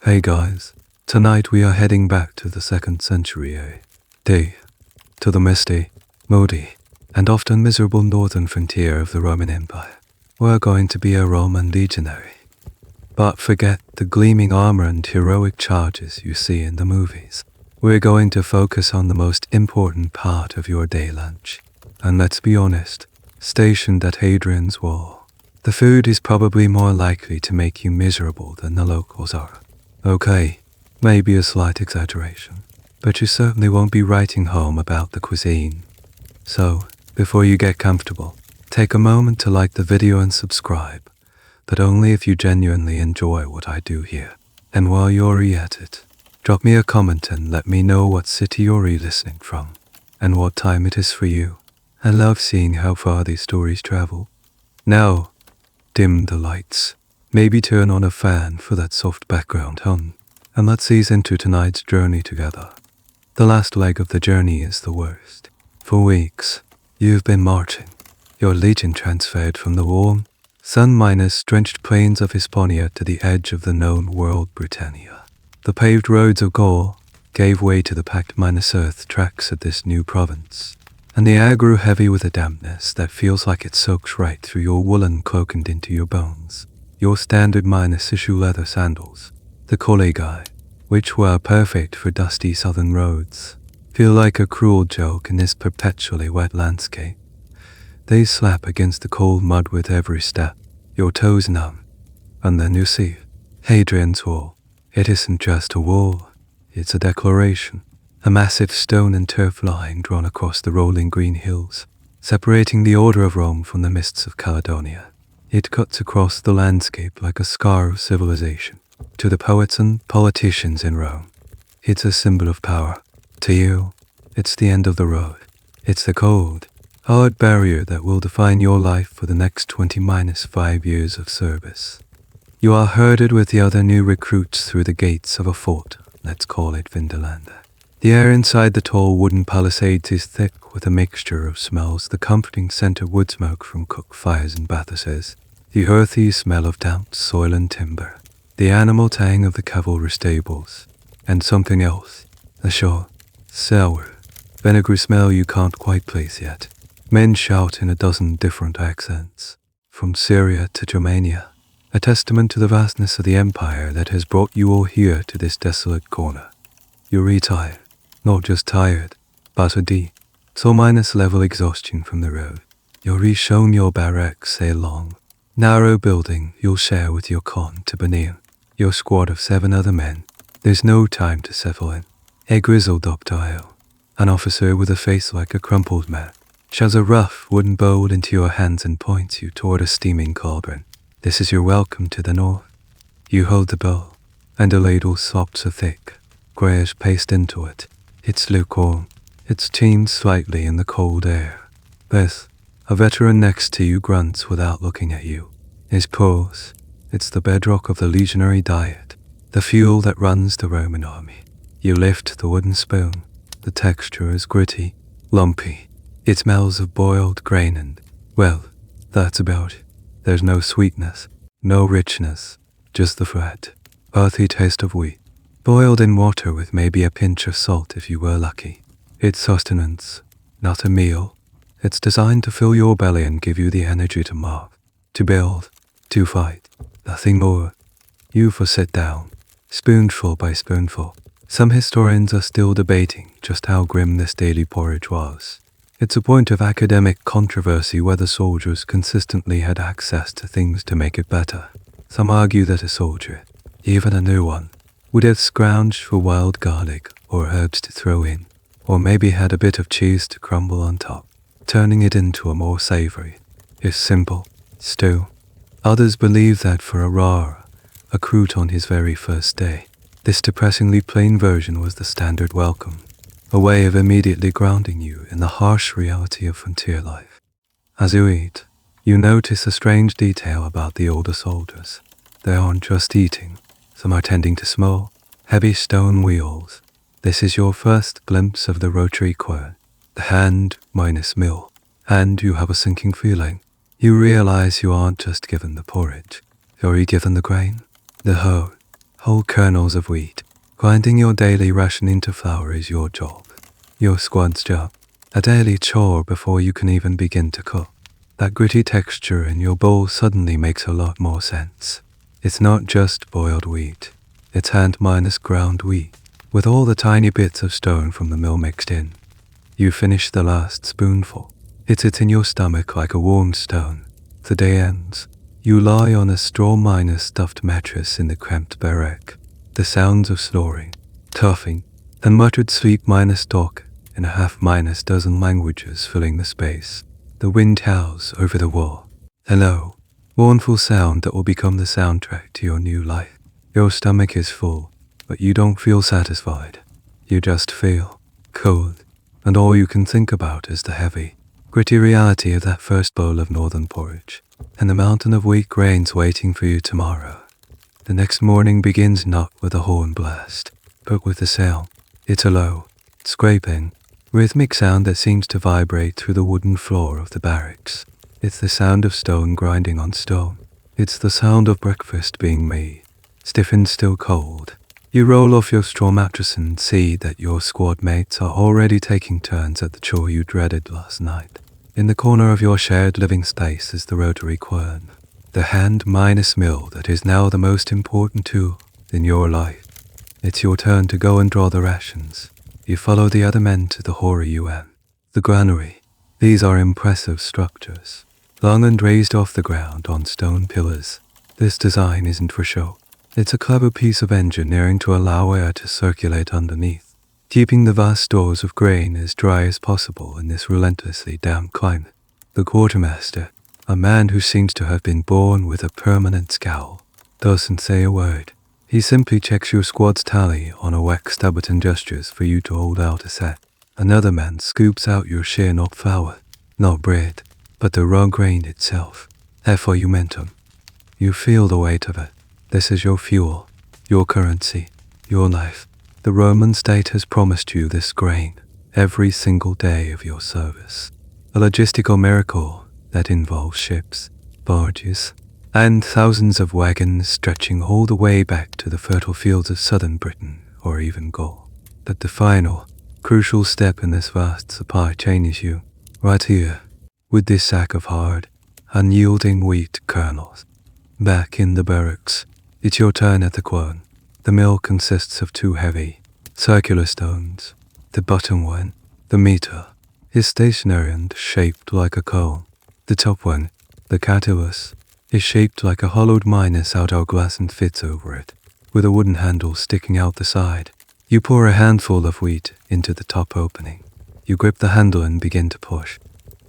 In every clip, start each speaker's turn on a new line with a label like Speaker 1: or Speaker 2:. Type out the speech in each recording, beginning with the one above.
Speaker 1: Hey guys, tonight we are heading back to the 2nd century AD, to the misty, moody, and often miserable northern frontier of the Roman Empire. We're going to be a Roman legionary. But forget the gleaming armor and heroic charges you see in the movies. We're going to focus on the most important part of your day lunch. And let's be honest, stationed at Hadrian's Wall, the food is probably more likely to make you miserable than the locals are. Okay, maybe a slight exaggeration, but you certainly won't be writing home about the cuisine. So, before you get comfortable, take a moment to like the video and subscribe, but only if you genuinely enjoy what I do here. And while you're at it, drop me a comment and let me know what city you're listening from, and what time it is for you. I love seeing how far these stories travel. Now, dim the lights. Maybe turn on a fan for that soft background hum, and let's ease into tonight's journey together. The last leg of the journey is the worst. For weeks, you've been marching, your legion transferred from the warm, sun-drenched plains of Hispania to the edge of the known world Britannia. The paved roads of Gaul gave way to the packed earth tracks of this new province, and the air grew heavy with a dampness that feels like it soaks right through your woolen cloak and into your bones. Your standard issue leather sandals, the collegae, which were perfect for dusty southern roads, feel like a cruel joke in this perpetually wet landscape. They slap against the cold mud with every step, your toes numb. And then you see Hadrian's Wall. It isn't just a wall, it's a declaration, a massive stone and turf line drawn across the rolling green hills, separating the order of Rome from the mists of Caledonia. It cuts across the landscape like a scar of civilization. To the poets and politicians in Rome, it's a symbol of power. To you, it's the end of the road. It's the cold, hard barrier that will define your life for the next 20-5 years of service. You are herded with the other new recruits through the gates of a fort, let's call it Vindolanda. The air inside the tall wooden palisades is thick with a mixture of smells, the comforting scent of wood smoke from cook fires and bathhouses, the earthy smell of damp soil and timber, the animal tang of the cavalry stables, and something else, a sure, sour, vinegary smell you can't quite place yet. Men shout in a dozen different accents, from Syria to Germania, a testament to the vastness of the empire that has brought you all here to this desolate corner. You retire. Not just tired, but a deep, level exhaustion from the road. You're re-shown your barracks, a long, narrow building you'll share with your contemporanean, your squad of 7 other men. There's no time to settle in. A grizzled up-dial, an officer with a face like a crumpled map, shoves a rough wooden bowl into your hands and points you toward a steaming cauldron. This is your welcome to the north. You hold the bowl, and a ladle slops a thick, greyish paste into it. It's lukewarm. It's steamed slightly in the cold air. This, a veteran next to you grunts without looking at you. His pause. It's the bedrock of the legionary diet, the fuel that runs the Roman army. You lift the wooden spoon. The texture is gritty, lumpy. It smells of boiled grain and, well, that's about it. There's no sweetness, no richness, just the flat, earthy taste of wheat, boiled in water with maybe a pinch of salt if you were lucky. It's sustenance, not a meal. It's designed to fill your belly and give you the energy to march, to build, to fight, nothing more. You sit down, spoonful by spoonful. Some historians are still debating just how grim this daily porridge was. It's a point of academic controversy whether soldiers consistently had access to things to make it better. Some argue that a soldier, even a new one, would have scrounged for wild garlic or herbs to throw in, or maybe had a bit of cheese to crumble on top, turning it into a more savory, if simple, stew. Others believe that for a recruit on his very first day, this depressingly plain version was the standard welcome, a way of immediately grounding you in the harsh reality of frontier life. As you eat, you notice a strange detail about the older soldiers. They aren't just eating. Some are tending to small, heavy stone wheels. This is your first glimpse of the rotary quern, the hand-mill, and you have a sinking feeling. You realize you aren't just given the porridge. You're given the grain, the whole kernels of wheat. Grinding your daily ration into flour is your job. Your squad's job. A daily chore before you can even begin to cook. That gritty texture in your bowl suddenly makes a lot more sense. It's not just boiled wheat. It's hand-minus ground wheat, with all the tiny bits of stone from the mill mixed in. You finish the last spoonful. It sits in your stomach like a warm stone. The day ends. You lie on a straw-minus stuffed mattress in the cramped barrack. The sounds of snoring, toughing, and muttered sleep-minus talk in a half-minus dozen languages filling the space. The wind howls over the wall. A low, mournful sound that will become the soundtrack to your new life. Your stomach is full, but you don't feel satisfied. You just feel cold, and all you can think about is the heavy, gritty reality of that first bowl of northern porridge, and the mountain of wheat grains waiting for you tomorrow. The next morning begins not with a horn blast, but with a sound. It's a low, scraping, rhythmic sound that seems to vibrate through the wooden floor of the barracks. It's the sound of stone grinding on stone. It's the sound of breakfast being made, stiff and still cold. You roll off your straw mattress and see that your squad mates are already taking turns at the chore you dreaded last night. In the corner of your shared living space is the rotary quern, the hand-minus mill that is now the most important tool in your life. It's your turn to go and draw the rations. You follow the other men to the hoary UN, the granary. These are impressive structures, long and raised off the ground on stone pillars. This design isn't for show. It's a clever piece of engineering to allow air to circulate underneath, keeping the vast stores of grain as dry as possible in this relentlessly damp climate. The quartermaster, a man who seems to have been born with a permanent scowl, doesn't say a word. He simply checks your squad's tally on a wax stubborn and gestures for you to hold out a set. Another man scoops out your share, not flour, not bread, but the raw grain itself. Therefore you mentum. You feel the weight of it. This is your fuel, your currency, your life. The Roman state has promised you this grain every single day of your service. A logistical miracle that involves ships, barges, and thousands of wagons stretching all the way back to the fertile fields of southern Britain or even Gaul. But the final, crucial step in this vast supply chain is you, right here, with this sack of hard, unyielding wheat kernels. Back in the barracks, it's your turn at the quern. The mill consists of two heavy, circular stones. The bottom one, the meter, is stationary and shaped like a cone. The top one, the catalyst, is shaped like a hollowed miner's hourglass and fits over it, with a wooden handle sticking out the side. You pour a handful of wheat into the top opening. You grip the handle and begin to push.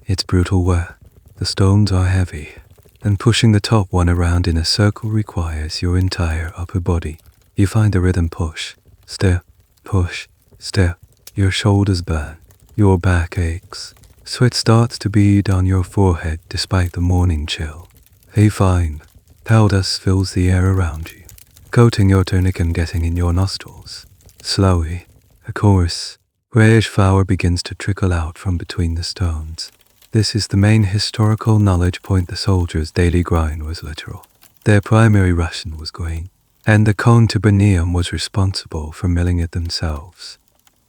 Speaker 1: It's brutal work. The stones are heavy, and pushing the top one around in a circle requires your entire upper body. You find the rhythm: push, step, push, step. Your shoulders burn. Your back aches. Sweat starts to bead on your forehead despite the morning chill. Hey, fine. Pale dust fills the air around you, coating your tunic and getting in your nostrils. Slowly, a coarse, grayish flour begins to trickle out from between the stones. This is the main historical knowledge point. The soldiers' daily grind was literal. Their primary ration was grain, and the contubernium was responsible for milling it themselves.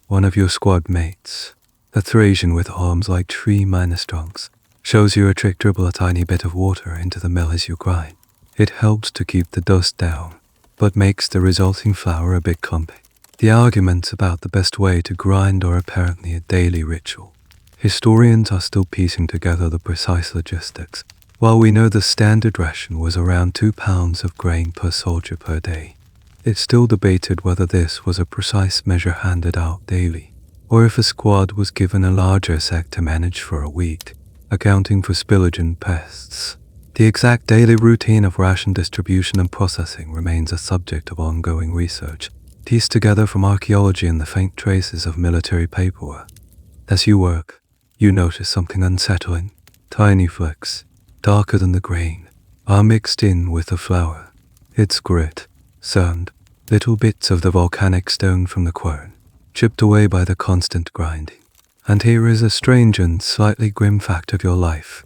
Speaker 1: One of your squad mates, a Thracian with arms like tree-minus trunks, shows you a trick: dribble a tiny bit of water into the mill as you grind. It helps to keep the dust down, but makes the resulting flour a bit clumpy. The arguments about the best way to grind are apparently a daily ritual. Historians are still piecing together the precise logistics. While we know the standard ration was around 2 pounds of grain per soldier per day, it's still debated whether this was a precise measure handed out daily, or if a squad was given a larger sack to manage for a week, accounting for spillage and pests. The exact daily routine of ration distribution and processing remains a subject of ongoing research, pieced together from archaeology and the faint traces of military paperwork. As you work, you notice something unsettling. Tiny flecks, darker than the grain, are mixed in with the flour. It's grit, sand, little bits of the volcanic stone from the quern, chipped away by the constant grinding. And here is a strange and slightly grim fact of your life.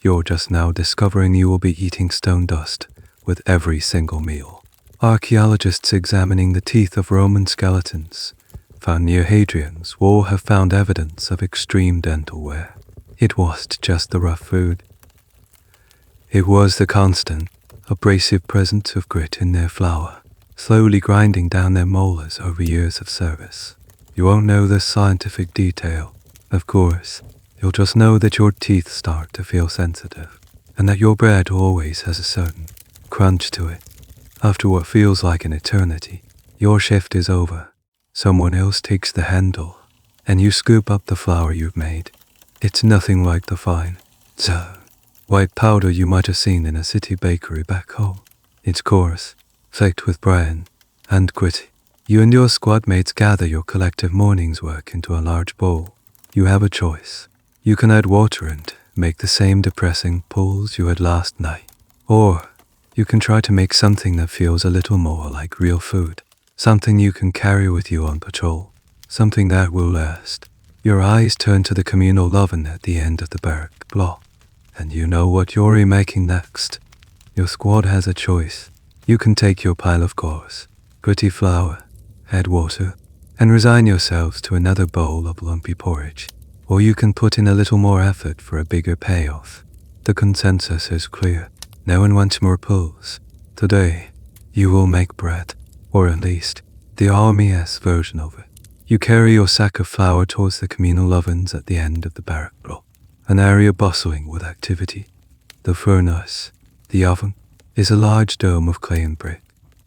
Speaker 1: You're just now discovering you will be eating stone dust with every single meal. Archaeologists examining the teeth of Roman skeletons found near Hadrian's wall have found evidence of extreme dental wear. It wasn't just the rough food. It was the constant, abrasive presence of grit in their flour, slowly grinding down their molars over years of service. You won't know the scientific detail, of course. You'll just know that your teeth start to feel sensitive, and that your bread always has a certain crunch to it. After what feels like an eternity, your shift is over. Someone else takes the handle, and you scoop up the flour you've made. It's nothing like the fine, white powder you might have seen in a city bakery back home. It's coarse, flaked with bran, and gritty. You and your squad mates gather your collective morning's work into a large bowl. You have a choice. You can add water and make the same depressing pulls you had last night. Or you can try to make something that feels a little more like real food. Something you can carry with you on patrol. Something that will last. Your eyes turn to the communal oven at the end of the barrack block, and you know what you're remaking next. Your squad has a choice. You can take your pile of coarse, gritty flour, add water, and resign yourselves to another bowl of lumpy porridge. Or you can put in a little more effort for a bigger payoff. The consensus is clear. No one wants more pulls. Today, you will make bread, or at least, the Army-esque version of it. You carry your sack of flour towards the communal ovens at the end of the barrack block, an area bustling with activity. The furnace, the oven, is a large dome of clay and brick,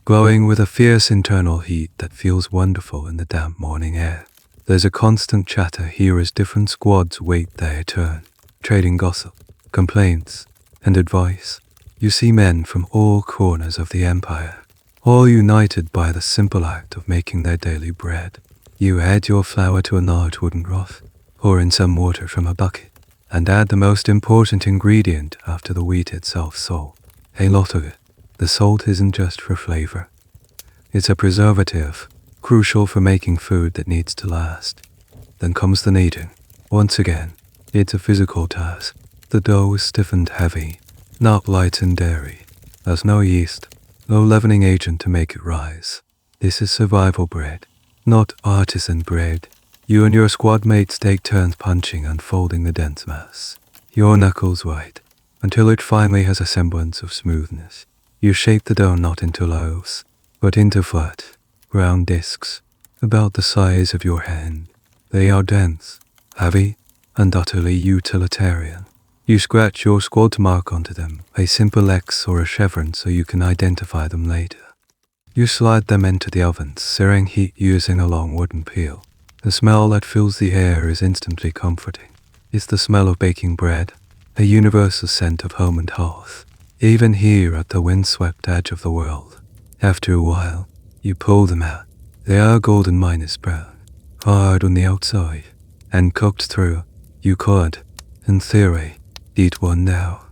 Speaker 1: glowing with a fierce internal heat that feels wonderful in the damp morning air. There's a constant chatter here as different squads wait their turn, trading gossip, complaints, and advice. You see men from all corners of the empire, all united by the simple act of making their daily bread. You add your flour to a large wooden trough, pour in some water from a bucket, and add the most important ingredient after the wheat itself, salt. A lot of it. The salt isn't just for flavor. It's a preservative, crucial for making food that needs to last. Then comes the kneading. Once again, it's a physical task. The dough is stiff and heavy, not light and dairy. There's no yeast, no leavening agent to make it rise. This is survival bread, not artisan bread. You and your squad mates take turns punching and folding the dense mass. Your knuckles white, until it finally has a semblance of smoothness. You shape the dough not into loaves, but into flat, round discs, about the size of your hand. They are dense, heavy, and utterly utilitarian. You scratch your squad mark onto them, a simple X or a chevron so you can identify them later. You slide them into the ovens, searing heat using a long wooden peel. The smell that fills the air is instantly comforting. It's the smell of baking bread, a universal scent of home and hearth, even here at the windswept edge of the world. After a while, you pull them out. They are golden minus brown, hard on the outside, and cooked through. You could, in theory, eat one now.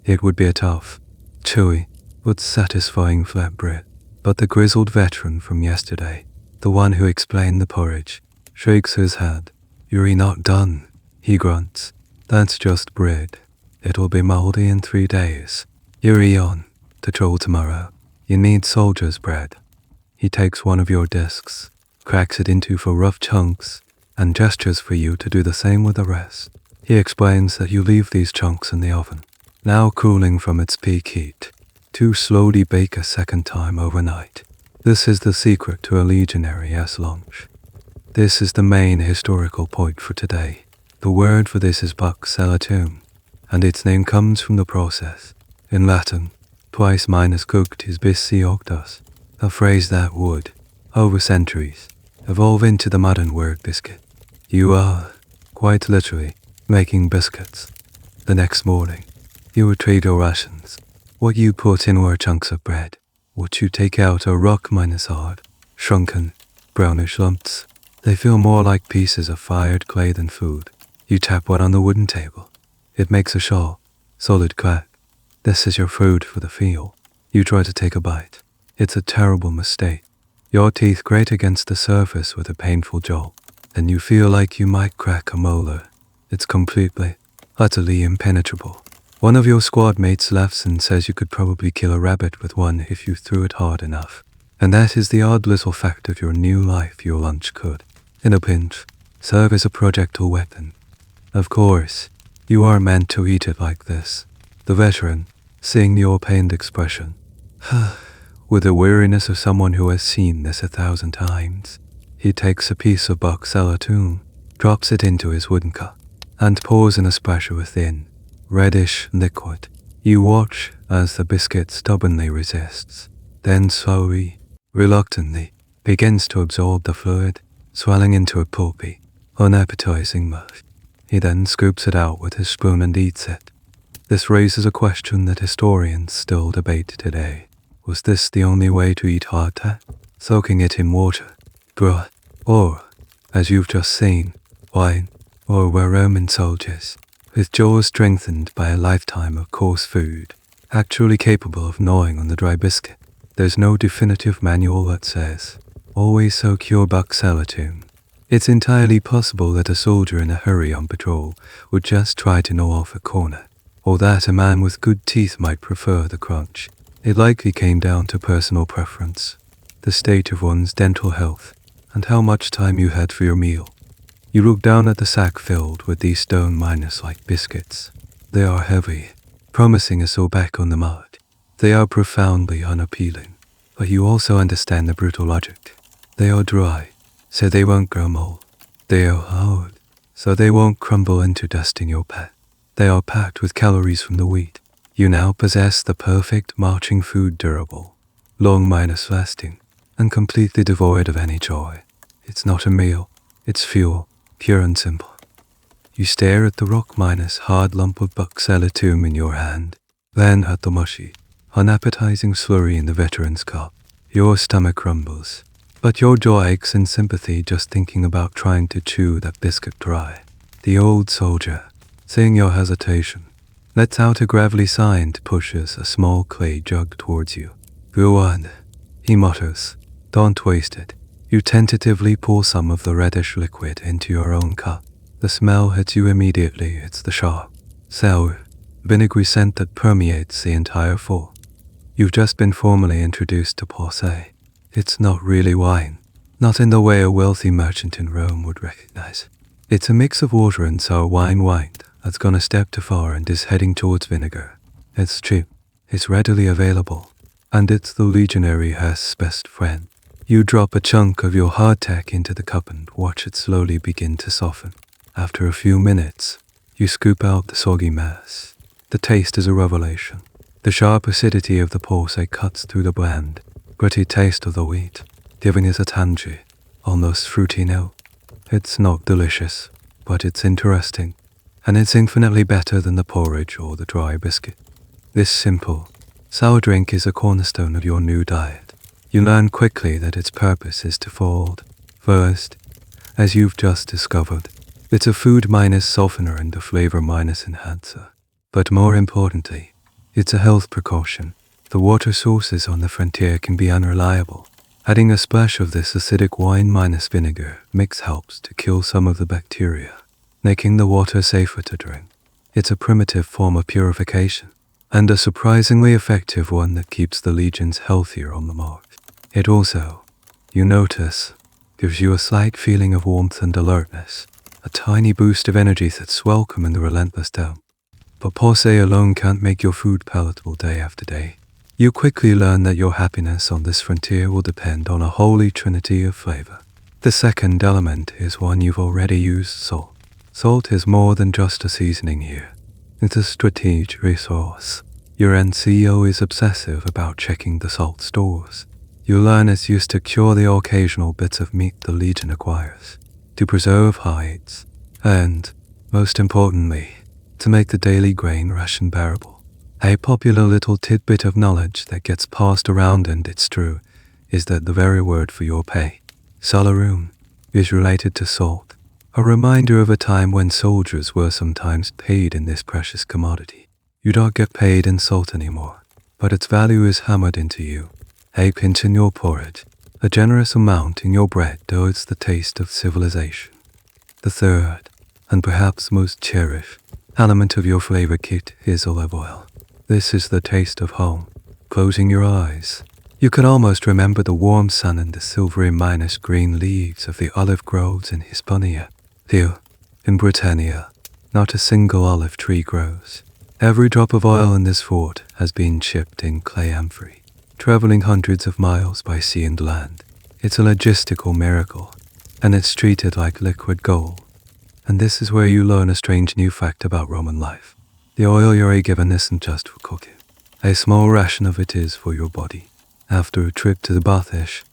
Speaker 1: It would be a tough, chewy, but satisfying flatbread. But the grizzled veteran from yesterday, the one who explained the porridge, shakes his head. You're not done, he grunts. That's just bread. It'll be moldy in 3 days. You're on, to troll tomorrow. You need soldier's bread. He takes one of your discs, cracks it into 4 rough chunks, and gestures for you to do the same with the rest. He explains that you leave these chunks in the oven, now cooling from its peak heat, to slowly bake a second time overnight. This is the secret to a legionary-esque lunch. This is the main historical point for today. The word for this is buxelatum, and its name comes from the process. In Latin, twice minus cooked is bis octus, a phrase that would, over centuries, evolve into the modern word biscuit. You are, quite literally, making biscuits. The next morning, you retrieve your rations. What you put in were chunks of bread. What you take out are rock minus hard, shrunken, brownish lumps. They feel more like pieces of fired clay than food. You tap one on the wooden table. It makes a sharp, solid crack. This is your food for the feel. You try to take a bite. It's a terrible mistake. Your teeth grate against the surface with a painful jolt, and you feel like you might crack a molar. It's completely, utterly impenetrable. One of your squad mates laughs and says you could probably kill a rabbit with one if you threw it hard enough. And that is the odd little fact of your new life. Your lunch could, in a pinch, serve as a projectile weapon. Of course, you are meant to eat it like this. The veteran, seeing your pained expression, with the weariness of someone who has seen this 1,000 times, he takes a piece of buckcella tune, drops it into his wooden cup, and pours an espresso within, reddish liquid. You watch as the biscuit stubbornly resists, then slowly, reluctantly, begins to absorb the fluid, swelling into a pulpy, unappetizing mush. He then scoops it out with his spoon and eats it. This raises a question that historians still debate today. Was this the only way to eat hardtack? Soaking it in water, broth, or, as you've just seen, wine, or were Roman soldiers, with jaws strengthened by a lifetime of coarse food, actually capable of gnawing on the dry biscuit? There's no definitive manual that says, always soak your buckcella tune. It's entirely possible that a soldier in a hurry on patrol would just try to gnaw off a corner, or that a man with good teeth might prefer the crunch. It likely came down to personal preference, the state of one's dental health, and how much time you had for your meal. You look down at the sack filled with these stone miners-like biscuits. They are heavy, promising a soul back on the mud. They are profoundly unappealing, but you also understand the brutal logic. They are dry, so they won't grow mold. They are hard, so they won't crumble into dust in your pan. They are packed with calories from the wheat. You now possess the perfect marching food, durable, long minus lasting, and completely devoid of any joy. It's not a meal, it's fuel, pure and simple. You stare at the rock minus hard lump of buckcella tomb in your hand, then at the mushy, unappetizing slurry in the veteran's cup. Your stomach rumbles, but your jaw aches in sympathy just thinking about trying to chew that biscuit dry. The old soldier, seeing your hesitation, lets out a gravelly sigh and pushes a small clay jug towards you. Go on, he mutters. Don't waste it. You tentatively pour some of the reddish liquid into your own cup. The smell hits you immediately. It's the sharp, sour, vinegary scent that permeates the entire floor. You've just been formally introduced to Posca. It's not really wine, not in the way a wealthy merchant in Rome would recognize. It's a mix of water and sour wine that's gone a step too far and is heading towards vinegar. It's cheap, it's readily available, and it's the legionary's best friend. You drop a chunk of your hardtack into the cup and watch it slowly begin to soften. After a few minutes, you scoop out the soggy mass. The taste is a revelation. The sharp acidity of the Posca cuts through the bland, gritty taste of the wheat, giving it a tangy, almost fruity note. It's not delicious, but it's interesting, and it's infinitely better than the porridge or the dry biscuit. This simple, sour drink is a cornerstone of your new diet. You learn quickly that its purpose is twofold. First, as you've just discovered, it's a food minus softener and a flavor minus enhancer. But more importantly, it's a health precaution. The water sources on the frontier can be unreliable. Adding a splash of this acidic wine minus vinegar mix helps to kill some of the bacteria, making the water safer to drink. It's a primitive form of purification, and a surprisingly effective one that keeps the legions healthier on the march. It also, you notice, gives you a slight feeling of warmth and alertness, a tiny boost of energy that's welcome in the relentless dump. But Posca alone can't make your food palatable day after day. You quickly learn that your happiness on this frontier will depend on a holy trinity of flavor. The second element is one you've already used: salt. Salt is more than just a seasoning here. It's a strategic resource. Your NCO is obsessive about checking the salt stores. You learn it's used to cure the occasional bits of meat the Legion acquires, to preserve hides, and, most importantly, to make the daily grain ration bearable. A popular little tidbit of knowledge that gets passed around, and it's true, is that the very word for your pay, salarum, is related to salt, a reminder of a time when soldiers were sometimes paid in this precious commodity. You don't get paid in salt anymore, but its value is hammered into you. A pinch in your porridge, a generous amount in your bread, though it's the taste of civilization. The third, and perhaps most cherished, element of your flavor kit is olive oil. This is the taste of home. Closing your eyes, You could almost remember the warm sun and the silvery minus green leaves of the olive groves in Hispania. Here, in Britannia, not a single olive tree grows. Every drop of oil in this fort has been shipped in clay amphorae, traveling hundreds of miles by sea and land. It's a logistical miracle, and it's treated like liquid gold. And this is where you learn a strange new fact about Roman life. The oil you're given isn't just for cooking. A small ration of it is for your body. After a trip to the bath-ish,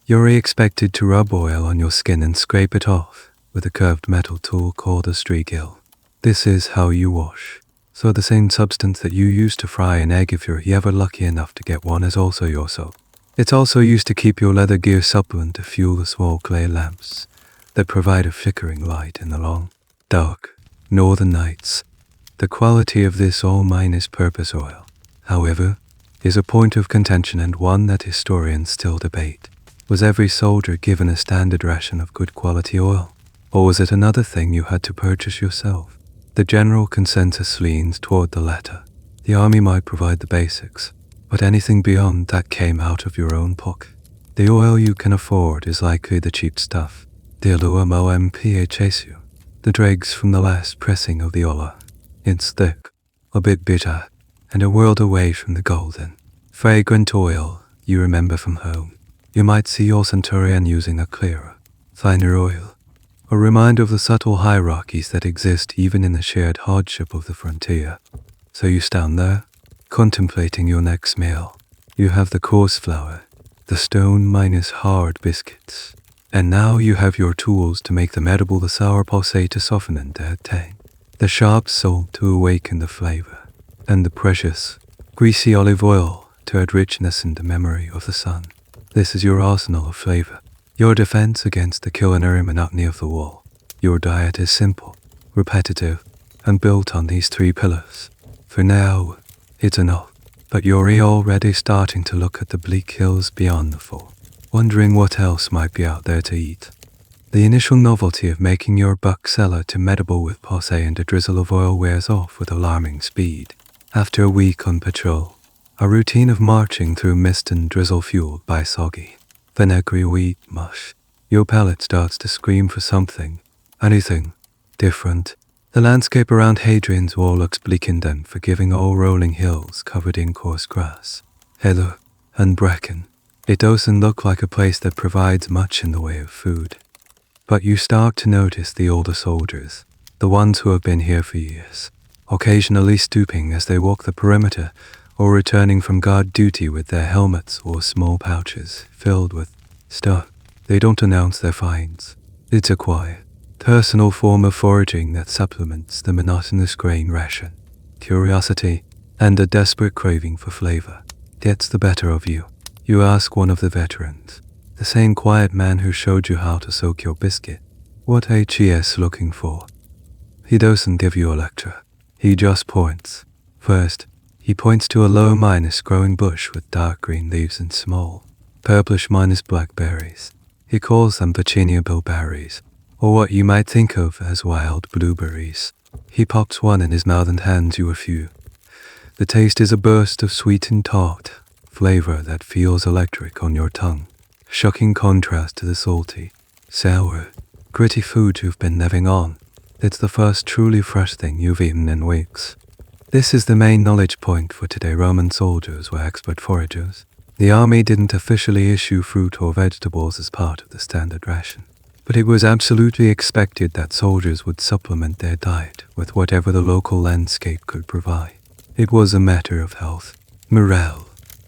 Speaker 1: you're expected to rub oil on your skin and scrape it off with a curved metal tool called a streakill. This is how you wash. So the same substance that you use to fry an egg if you're ever lucky enough to get one is also your soap. It's also used to keep your leather gear supple and to fuel the small clay lamps that provide a flickering light in the long, dark, northern nights. The quality of this all-minus purpose oil, however, is a point of contention and one that historians still debate. Was every soldier given a standard ration of good quality oil? Or was it another thing you had to purchase yourself? The general consensus leans toward the latter. The army might provide the basics, but anything beyond that came out of your own pocket. The oil you can afford is likely the cheap stuff, the aluminum, the dregs from the last pressing of the olive. It's thick, a bit bitter, and a world away from the golden, fragrant oil you remember from home. You might see your centurion using a clearer, finer oil, a reminder of the subtle hierarchies that exist even in the shared hardship of the frontier. So you stand there, contemplating your next meal. You have the coarse flour, the stone-hard biscuits, and now you have your tools to make them edible, the sour posca to soften and add tang, the sharp salt to awaken the flavor, and the precious, greasy olive oil to add richness in the memory of the sun. This is your arsenal of flavor, your defense against the culinary monotony of the war. Your diet is simple, repetitive, and built on these three pillars. For now, it's enough, but you're already starting to look at the bleak hills beyond the fort, wondering what else might be out there to eat. The initial novelty of making your buck cellar to medible with posca and a drizzle of oil wears off with alarming speed. After a week on patrol, a routine of marching through mist and drizzle fueled by soggy, vinegary wheat mush, your palate starts to scream for something, anything, different. The landscape around Hadrian's wall looks bleak and unforgiving, all rolling hills covered in coarse grass, heather, and bracken. It doesn't look like a place that provides much in the way of food. But you start to notice the older soldiers, the ones who have been here for years, occasionally stooping as they walk the perimeter or returning from guard duty with their helmets or small pouches filled with stuff. They don't announce their finds. It's a quiet, personal form of foraging that supplements the monotonous grain ration. Curiosity and a desperate craving for flavor gets the better of you. You ask one of the veterans, the same quiet man who showed you how to soak your biscuit, what HES looking for. He doesn't give you a lecture. He just points. First, he points to a low-growing bush with dark green leaves and small, purplish-black berries. He calls them Virginia bilberries, or what you might think of as wild blueberries. He pops one in his mouth and hands you a few. The taste is a burst of sweet and tart flavor that feels electric on your tongue, shocking contrast to the salty, sour, gritty food you've been living on. It's the first truly fresh thing you've eaten in weeks. This is the main knowledge point for today. Roman soldiers were expert foragers. The army didn't officially issue fruit or vegetables as part of the standard ration, but it was absolutely expected that soldiers would supplement their diet with whatever the local landscape could provide. It was a matter of health, morale,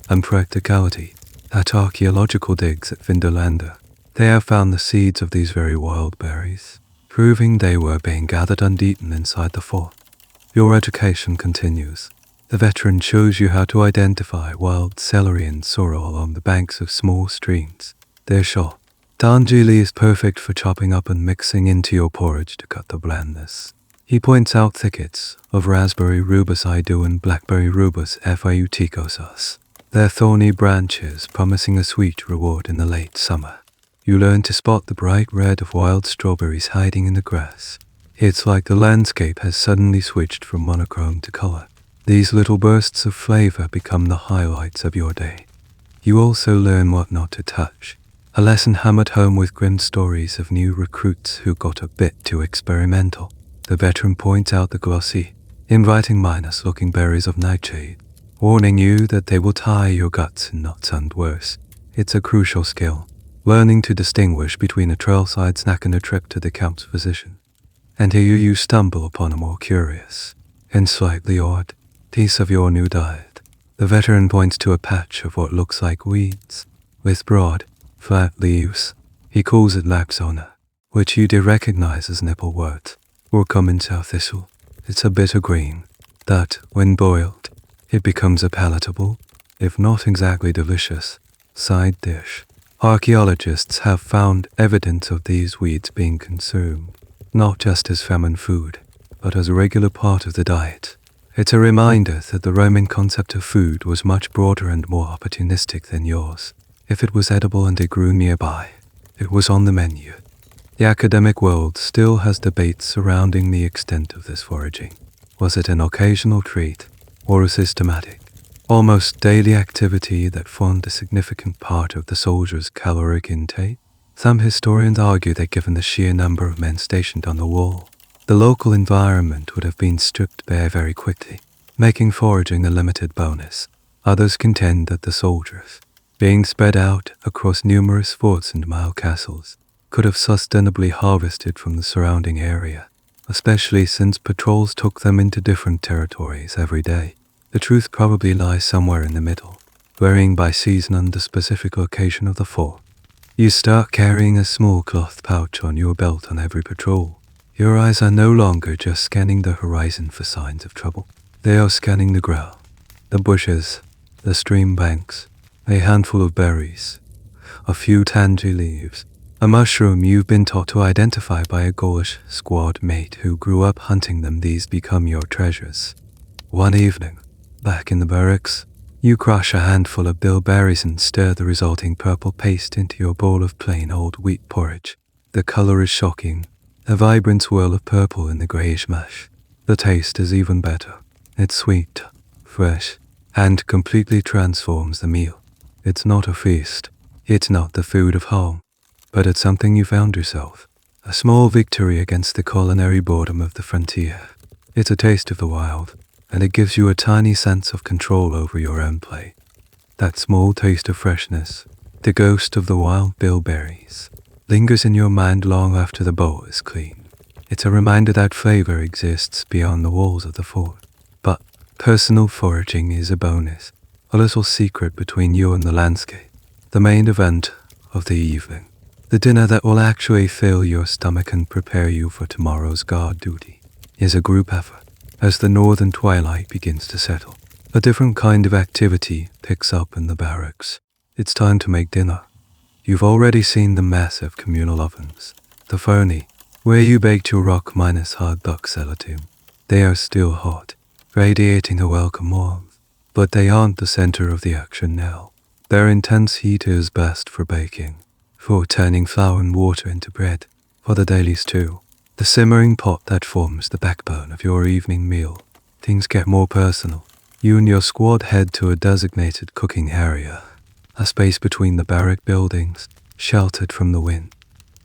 Speaker 1: and practicality. At archaeological digs at Vindolanda, they have found the seeds of these very wild berries, proving they were being gathered and eaten inside the fort. Your education continues. The veteran shows you how to identify wild celery and sorrel along the banks of small streams. They're sharp. Tangeli is perfect for chopping up and mixing into your porridge to cut the blandness. He points out thickets of raspberry rubus idu and blackberry rubus fiuticosas, their thorny branches promising a sweet reward in the late summer. You learn to spot the bright red of wild strawberries hiding in the grass. It's like the landscape has suddenly switched from monochrome to color. These little bursts of flavor become the highlights of your day. You also learn what not to touch, a lesson hammered home with grim stories of new recruits who got a bit too experimental. The veteran points out the glossy, inviting minus-looking berries of nightshade, warning you that they will tie your guts in knots and worse. It's a crucial skill, learning to distinguish between a trailside snack and a trip to the camp's physician. And here you stumble upon a more curious and slightly odd piece of your new diet. The veteran points to a patch of what looks like weeds, with broad, flat leaves. He calls it laxona, which you do recognize as nipplewort, or common sow thistle. It's a bitter green that, when boiled, it becomes a palatable, if not exactly delicious, side dish. Archaeologists have found evidence of these weeds being consumed, not just as famine food, but as a regular part of the diet. It's a reminder that the Roman concept of food was much broader and more opportunistic than yours. If it was edible and it grew nearby, it was on the menu. The academic world still has debates surrounding the extent of this foraging. Was it an occasional treat, or a systematic, almost daily activity that formed a significant part of the soldier's caloric intake? Some historians argue that given the sheer number of men stationed on the wall, the local environment would have been stripped bare very quickly, making foraging a limited bonus. Others contend that the soldiers, being spread out across numerous forts and mile castles, could have sustainably harvested from the surrounding area, especially since patrols took them into different territories every day. The truth probably lies somewhere in the middle, varying by season and the specific location of the fort. You start carrying a small cloth pouch on your belt on every patrol. Your eyes are no longer just scanning the horizon for signs of trouble. They are scanning the ground, the bushes, the stream banks, a handful of berries, a few tangy leaves, a mushroom you've been taught to identify by a Gaulish squad mate who grew up hunting them. These become your treasures. One evening, back in the barracks, you crush a handful of bilberries and stir the resulting purple paste into your bowl of plain old wheat porridge. The color is shocking, a vibrant swirl of purple in the greyish mush. The taste is even better. It's sweet, fresh, and completely transforms the meal. It's not a feast. It's not the food of home, but it's something you found yourself. A small victory against the culinary boredom of the frontier. It's a taste of the wild, and it gives you a tiny sense of control over your own plate. That small taste of freshness, the ghost of the wild bilberries, lingers in your mind long after the bowl is clean. It's a reminder that flavor exists beyond the walls of the fort. But personal foraging is a bonus, a little secret between you and the landscape. The main event of the evening, the dinner that will actually fill your stomach and prepare you for tomorrow's guard duty, is a group effort. As the northern twilight begins to settle, a different kind of activity picks up in the barracks. It's time to make dinner. You've already seen the massive communal ovens, the ferny, where you baked your rock-hard duck gelatin. They are still hot, radiating a welcome warmth, but they aren't the center of the action now. Their intense heat is best for baking, for turning flour and water into bread, for the daily stew, the simmering pot that forms the backbone of your evening meal. Things get more personal. You and your squad head to a designated cooking area, a space between the barrack buildings, sheltered from the wind.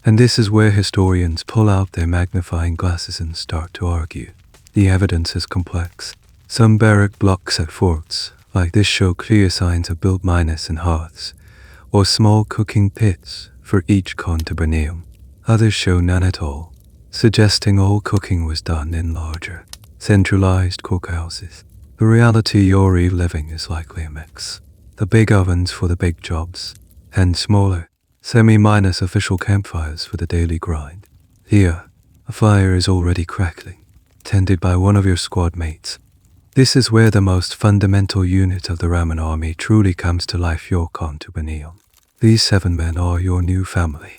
Speaker 1: And this is where historians pull out their magnifying glasses and start to argue. The evidence is complex. Some barrack blocks at forts, like this, show clear signs of built miners and hearths, or small cooking pits for each contubernium. Others show none at all, suggesting all cooking was done in larger, centralized cookhouses. The reality you're reliving is likely a mix. The big ovens for the big jobs, and smaller, semi-minus official campfires for the daily grind. Here, a fire is already crackling, tended by one of your squad mates. This is where the most fundamental unit of the Roman army truly comes to life, your contubernium. These 7 men are your new family.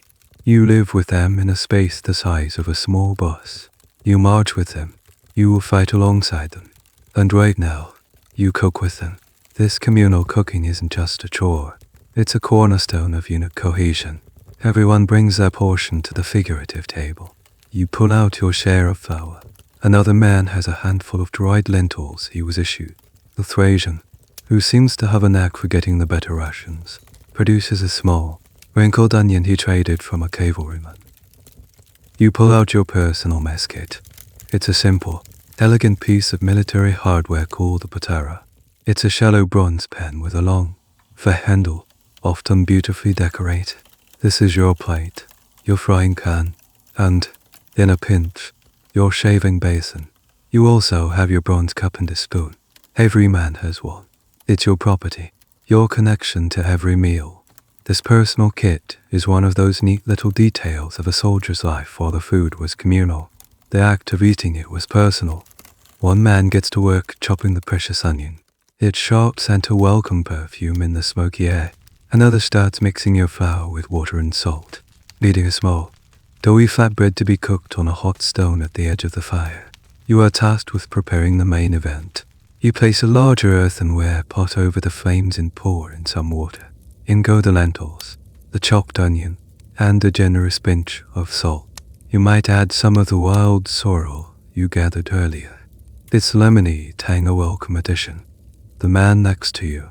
Speaker 1: You live with them in a space the size of a small bus. You march with them. You will fight alongside them. And right now, you cook with them. This communal cooking isn't just a chore. It's a cornerstone of unit cohesion. Everyone brings their portion to the figurative table. You pull out your share of flour. Another man has a handful of dried lentils he was issued. The Thracian, who seems to have a knack for getting the better rations, produces a small, wrinkled onion he traded from a cavalryman. You pull out your personal mess kit. It's a simple, elegant piece of military hardware called a patera. It's a shallow bronze pen with a long, fair handle, often beautifully decorated. This is your plate, your frying pan, and, in a pinch, your shaving basin. You also have your bronze cup and a spoon. Every man has one. It's your property, your connection to every meal. This personal kit is one of those neat little details of a soldier's life while the food was communal. The act of eating it was personal. One man gets to work chopping the precious onion. Its sharp scent a welcome perfume in the smoky air. Another starts mixing your flour with water and salt, leading a small, doughy flatbread to be cooked on a hot stone at the edge of the fire. You are tasked with preparing the main event. You place a larger earthenware pot over the flames and pour in some water. In go the lentils, the chopped onion, and a generous pinch of salt. You might add some of the wild sorrel you gathered earlier. Its lemony tang a welcome addition. The man next to you,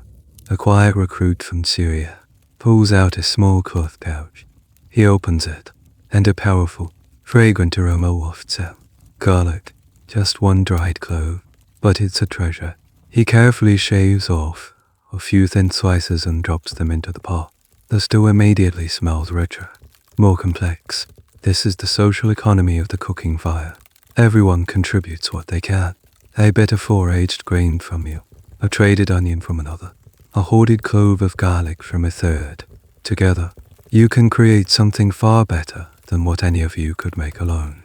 Speaker 1: a quiet recruit from Syria, pulls out a small cloth pouch. He opens it, and a powerful, fragrant aroma wafts out. Garlic, just one dried clove, but it's a treasure. He carefully shaves off a few thin slices and drops them into the pot. The stew immediately smells richer, more complex. This is the social economy of the cooking fire. Everyone contributes what they can. A bit of foraged grain from you, a traded onion from another, a hoarded clove of garlic from a third. Together, you can create something far better than what any of you could make alone.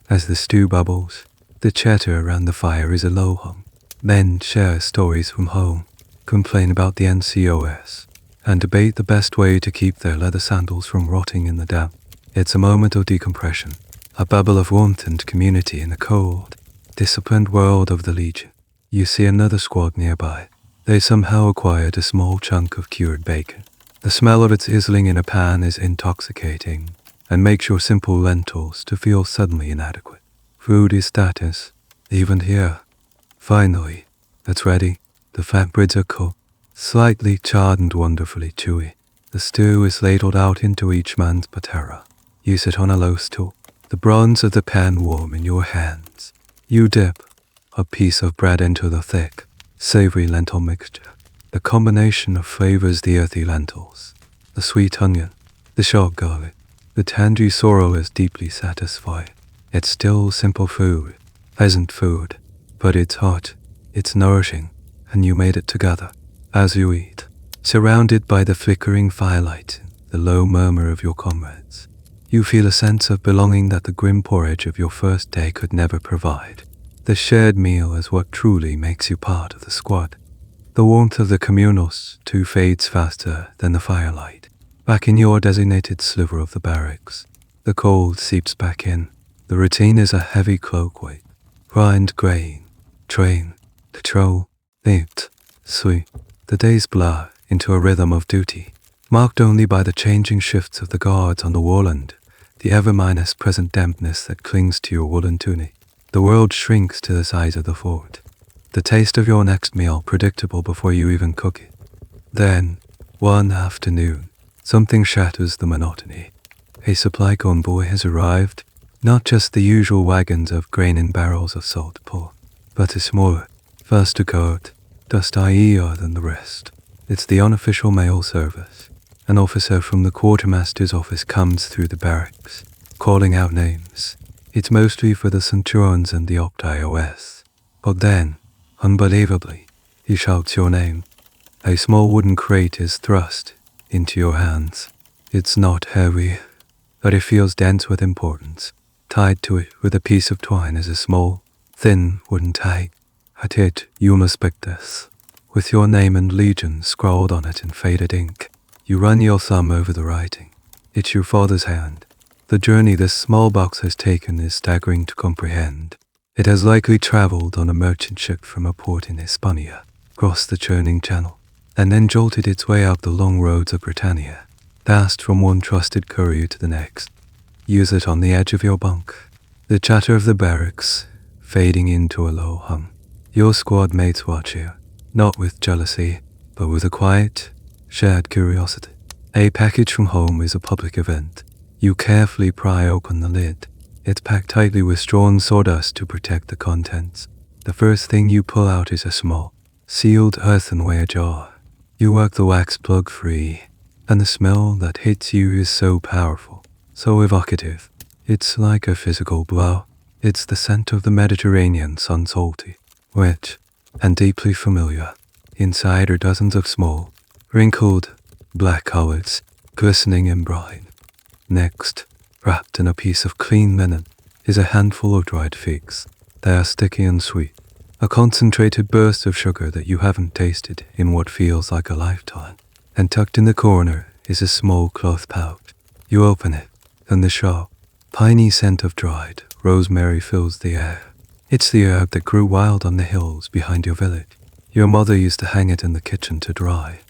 Speaker 1: As the stew bubbles, the chatter around the fire is a low hum. Men share stories from home, complain about the NCOS, and debate the best way to keep their leather sandals from rotting in the damp. It's a moment of decompression, a bubble of warmth and community in the cold, disciplined world of the Legion. You see another squad nearby. They somehow acquired a small chunk of cured bacon. The smell of it sizzling in a pan is intoxicating and makes your simple lentils to feel suddenly inadequate. Food is status, even here. Finally, it's ready. The flatbreads are cooked, slightly charred and wonderfully chewy. The stew is ladled out into each man's patera. You sit on a low stool, the bronze of the pan warm in your hands. You dip a piece of bread into the thick, savory lentil mixture. The combination of flavors the earthy lentils, the sweet onion, the sharp garlic, the tangy sorrel is deeply satisfying. It's still simple food, peasant food, but it's hot, it's nourishing, and you made it together. As you eat, surrounded by the flickering firelight, the low murmur of your comrades, you feel a sense of belonging that the grim porridge of your first day could never provide. The shared meal is what truly makes you part of the squad. The warmth of the communals too fades faster than the firelight. Back in your designated sliver of the barracks, the cold seeps back in. The routine is a heavy cloak weight. Grind grain, train, patrol, eat, sleep. The days blur into a rhythm of duty, marked only by the changing shifts of the guards on the wall and the ever-minus present dampness that clings to your woolen tunic. The world shrinks to the size of the fort. The taste of your next meal predictable before you even cook it. Then, one afternoon, something shatters the monotony. A supply convoy has arrived, not just the usual wagons of grain and barrels of salt pork, but a smaller, faster guard, dustier than the rest. It's the unofficial mail service. An officer from the quartermaster's office comes through the barracks, calling out names. It's mostly for the centurions and the Optios. But then, unbelievably, he shouts your name. A small wooden crate is thrust into your hands. It's not heavy, but it feels dense with importance. Tied to it with a piece of twine is a small, thin wooden tag. At it, you must pick this, with your name and legion scrawled on it in faded ink. You run your thumb over the writing. It's your father's hand. The journey this small box has taken is staggering to comprehend. It has likely traveled on a merchant ship from a port in Hispania, crossed the churning channel, and then jolted its way up the long roads of Britannia, passed from one trusted courier to the next. Use it on the edge of your bunk. The chatter of the barracks, fading into a low hum. Your squad mates watch you. not with jealousy, but with a quiet, shared curiosity. A package from home is a public event. You carefully pry open the lid. It's packed tightly with straw and sawdust to protect the contents. The first thing you pull out is a small, sealed earthenware jar. You work the wax plug free, and the smell that hits you is so powerful, so evocative. It's like a physical blow. It's the scent of the Mediterranean sun, salty, wet, and deeply familiar. Inside are dozens of small, wrinkled, black collards, glistening in brine. Next, wrapped in a piece of clean linen, is a handful of dried figs. They are sticky and sweet, a concentrated burst of sugar that you haven't tasted in what feels like a lifetime. And tucked in the corner is a small cloth pouch. You open it, and the sharp, piney scent of dried rosemary fills the air. It's the herb that grew wild on the hills behind your village. Your mother used to hang it in the kitchen to dry.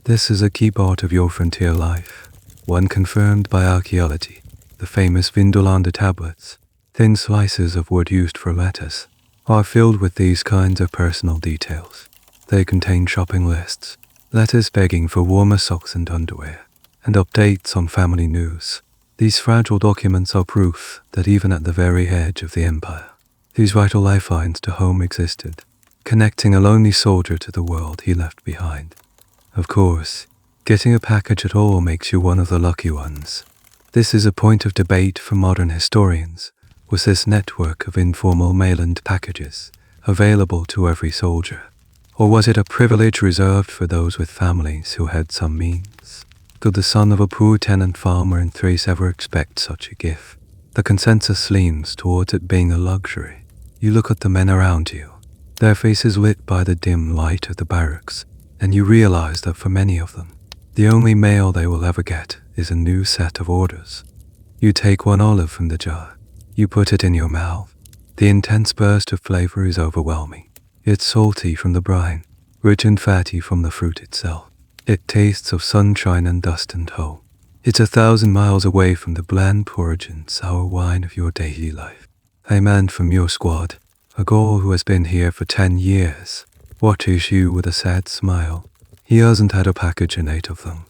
Speaker 1: This is a key part of your frontier life, one confirmed by archaeology. The famous Vindolanda tablets, thin slices of wood used for letters, are filled with these kinds of personal details. They contain shopping lists, letters begging for warmer socks and underwear, and updates on family news. These fragile documents are proof that even at the very edge of the empire, these vital lifelines to home existed, connecting a lonely soldier to the world he left behind. Of course, getting a package at all makes you one of the lucky ones. This is a point of debate for modern historians. Was this network of informal mail-in packages available to every soldier? Or was it a privilege reserved for those with families who had some means? Could the son of a poor tenant farmer in Thrace ever expect such a gift? The consensus leans towards it being a luxury. You look at the men around you, their faces lit by the dim light of the barracks, and you realize that for many of them, the only mail they will ever get is a new set of orders. You take one olive from the jar. You put it in your mouth. The intense burst of flavor is overwhelming. It's salty from the brine, rich and fatty from the fruit itself. It tastes of sunshine and dust and home. It's 1,000 miles away from the bland porridge and sour wine of your daily life. A man from your squad, a Gaul who has been here for 10 years, watches you with a sad smile. He hasn't had a package in 8 of them.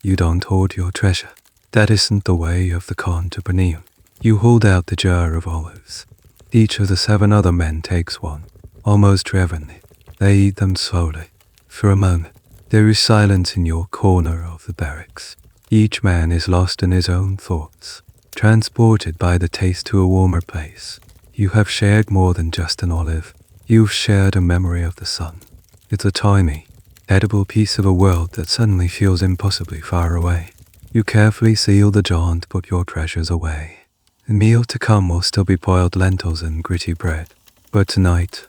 Speaker 1: You don't hoard your treasure. That isn't the way of the contemporanean. You hold out the jar of olives. Each of the 7 other men takes one, almost reverently. They eat them slowly. For a moment, there is silence in your corner of the barracks. Each man is lost in his own thoughts, transported by the taste to a warmer place. You have shared more than just an olive. You've shared a memory of the sun. It's a tiny, edible piece of a world that suddenly feels impossibly far away. You carefully seal the jar and put your treasures away. The meal to come will still be boiled lentils and gritty bread, but tonight,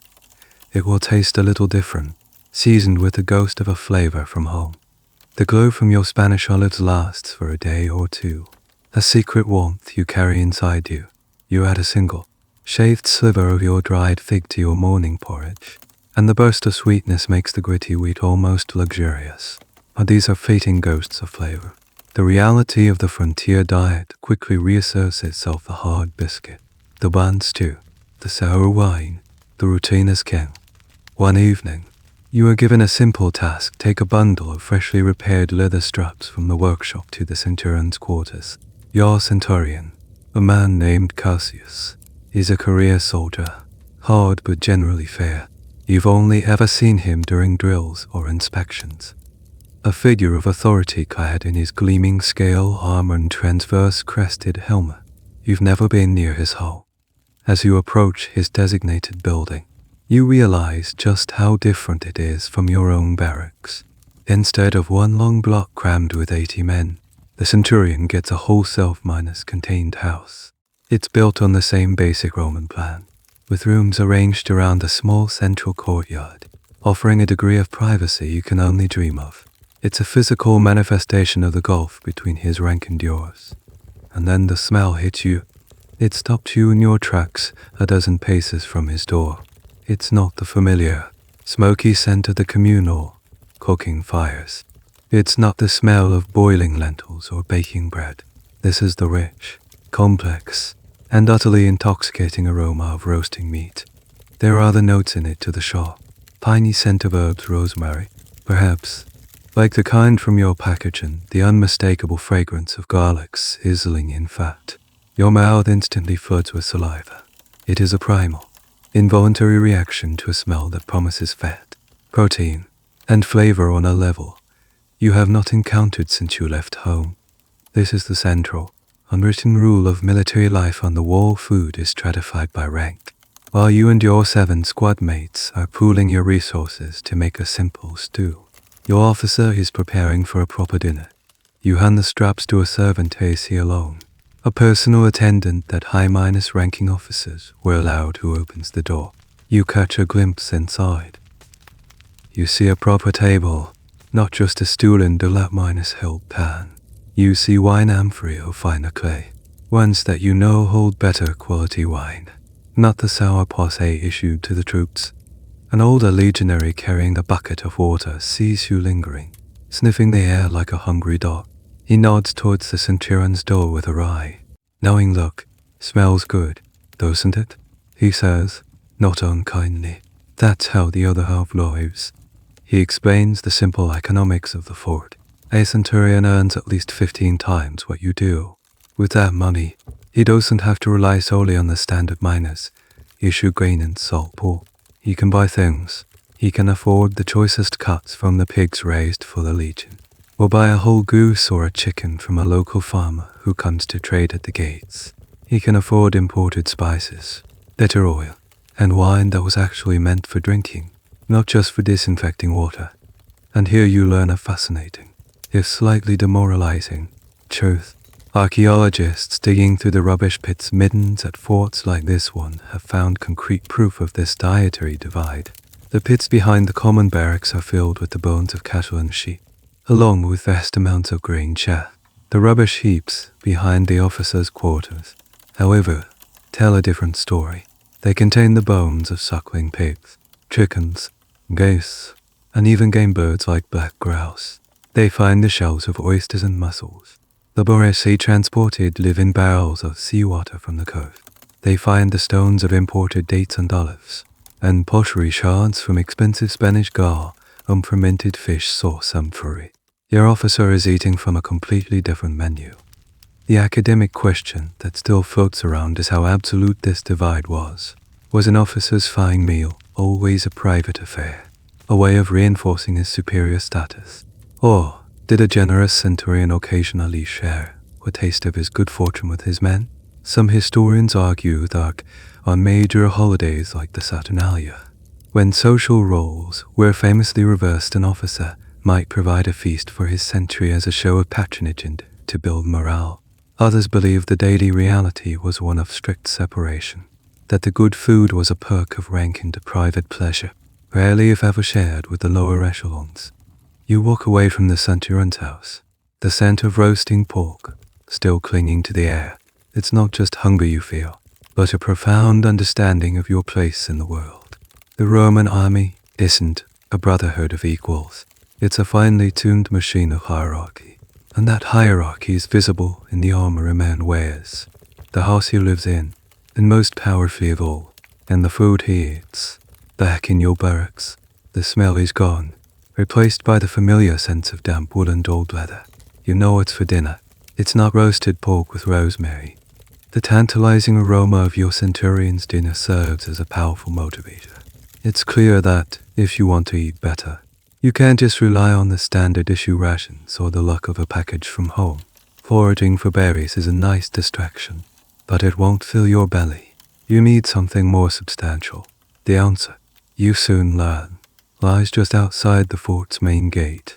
Speaker 1: it will taste a little different, seasoned with the ghost of a flavor from home. The glow from your Spanish olives lasts for a day or 2. A secret warmth you carry inside you. You add a single, shaved sliver of your dried fig to your morning porridge, and the burst of sweetness makes the gritty wheat almost luxurious. But these are fleeting ghosts of flavor. The reality of the frontier diet quickly reasserts itself: the hard biscuit, the bland stew, the sour wine. The routine is king. One evening, you are given a simple task: take a bundle of freshly repaired leather straps from the workshop to the centurion's quarters. Your centurion, a man named Cassius, is a career soldier, hard but generally fair. You've only ever seen him during drills or inspections. A figure of authority clad in his gleaming scale armor and transverse crested helmet. You've never been near his hull. As you approach his designated building, you realize just how different it is from your own barracks. Instead of one long block crammed with 80 men, the centurion gets a whole self-contained house. It's built on the same basic Roman plan, with rooms arranged around a small central courtyard, offering a degree of privacy you can only dream of. It's a physical manifestation of the gulf between his rank and yours. And then the smell hits you. It stops you in your tracks a dozen paces from his door. It's not the familiar, smoky scent of the communal, cooking fires. It's not the smell of boiling lentils or baking bread. This is the rich, complex, and utterly intoxicating aroma of roasting meat. There are the notes in it to the sharp, piney scent of herbs, rosemary, perhaps, like the kind from your package, and the unmistakable fragrance of garlic sizzling in fat. Your mouth instantly floods with saliva. It is a primal, involuntary reaction to a smell that promises fat, protein, and flavor on a level you have not encountered since you left home. This is the central, unwritten rule of military life. On the wall, food is stratified by rank. While you and your 7 squad mates are pooling your resources to make a simple stew, your officer is preparing for a proper dinner. You hand the straps to a servant, AC alone, a personal attendant that high-minus ranking officers were allowed, who opens the door. You catch a glimpse inside. You see a proper table, not just a stool and a lap-minus-held pan. You see wine amphorae of finer clay, ones that you know hold better quality wine, not the sour Posca issued to the troops. An older legionary carrying a bucket of water sees you lingering, sniffing the air like a hungry dog. He nods towards the centurion's door with a wry, knowing look. Smells good, doesn't it? He says, not unkindly. That's how the other half lives. He explains the simple economics of the fort. A centurion earns at least 15 times what you do. With that money, he doesn't have to rely solely on the standard miners, issue grain and salt pork. He can buy things. He can afford the choicest cuts from the pigs raised for the legion, or buy a whole goose or a chicken from a local farmer who comes to trade at the gates. He can afford imported spices, bitter oil, and wine that was actually meant for drinking, not just for disinfecting water. And here you learn a fascinating, if slightly demoralizing, truth. Archaeologists digging through the rubbish pits middens at forts like this one have found concrete proof of this dietary divide. The pits behind the common barracks are filled with the bones of cattle and sheep, along with vast amounts of grain chaff. The rubbish heaps behind the officers' quarters, however, tell a different story. They contain the bones of suckling pigs, chickens, geese, and even game birds like black grouse. They find the shells of oysters and mussels. The Boresi transported live in barrels of seawater from the coast. They find the stones of imported dates and olives, and pottery shards from expensive Spanish gall and fermented fish sauce amphorae. Your officer is eating from a completely different menu. The academic question that still floats around is how absolute this divide was. Was an officer's fine meal always a private affair, a way of reinforcing his superior status? Or did a generous centurion occasionally share a taste of his good fortune with his men? Some historians argue that on major holidays like the Saturnalia, when social roles were famously reversed, an officer might provide a feast for his century as a show of patronage and to build morale. Others believed the daily reality was one of strict separation, that the good food was a perk of rank and a private pleasure, rarely if ever shared with the lower echelons. You walk away from the centurion's house, the scent of roasting pork still clinging to the air. It's not just hunger you feel, but a profound understanding of your place in the world. The Roman army isn't a brotherhood of equals. It's a finely tuned machine of hierarchy, and that hierarchy is visible in the armor a man wears, the house he lives in, and most powerfully of all, in the food he eats. Back in your barracks, the smell is gone, replaced by the familiar sense of damp wool and old leather. You know it's for dinner. It's not roasted pork with rosemary. The tantalizing aroma of your centurion's dinner serves as a powerful motivator. It's clear that, if you want to eat better, you can't just rely on the standard issue rations or the luck of a package from home. Foraging for berries is a nice distraction, but it won't fill your belly. You need something more substantial. The answer, you soon learn, lies just outside the fort's main gate.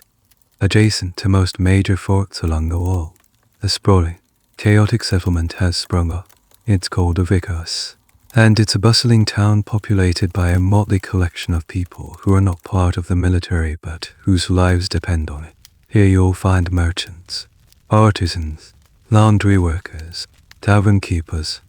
Speaker 1: Adjacent to most major forts along the wall, a sprawling, chaotic settlement has sprung up. It's called a Vicus, and it's a bustling town populated by a motley collection of people who are not part of the military but whose lives depend on it. Here you'll find merchants, artisans, laundry workers, tavern keepers,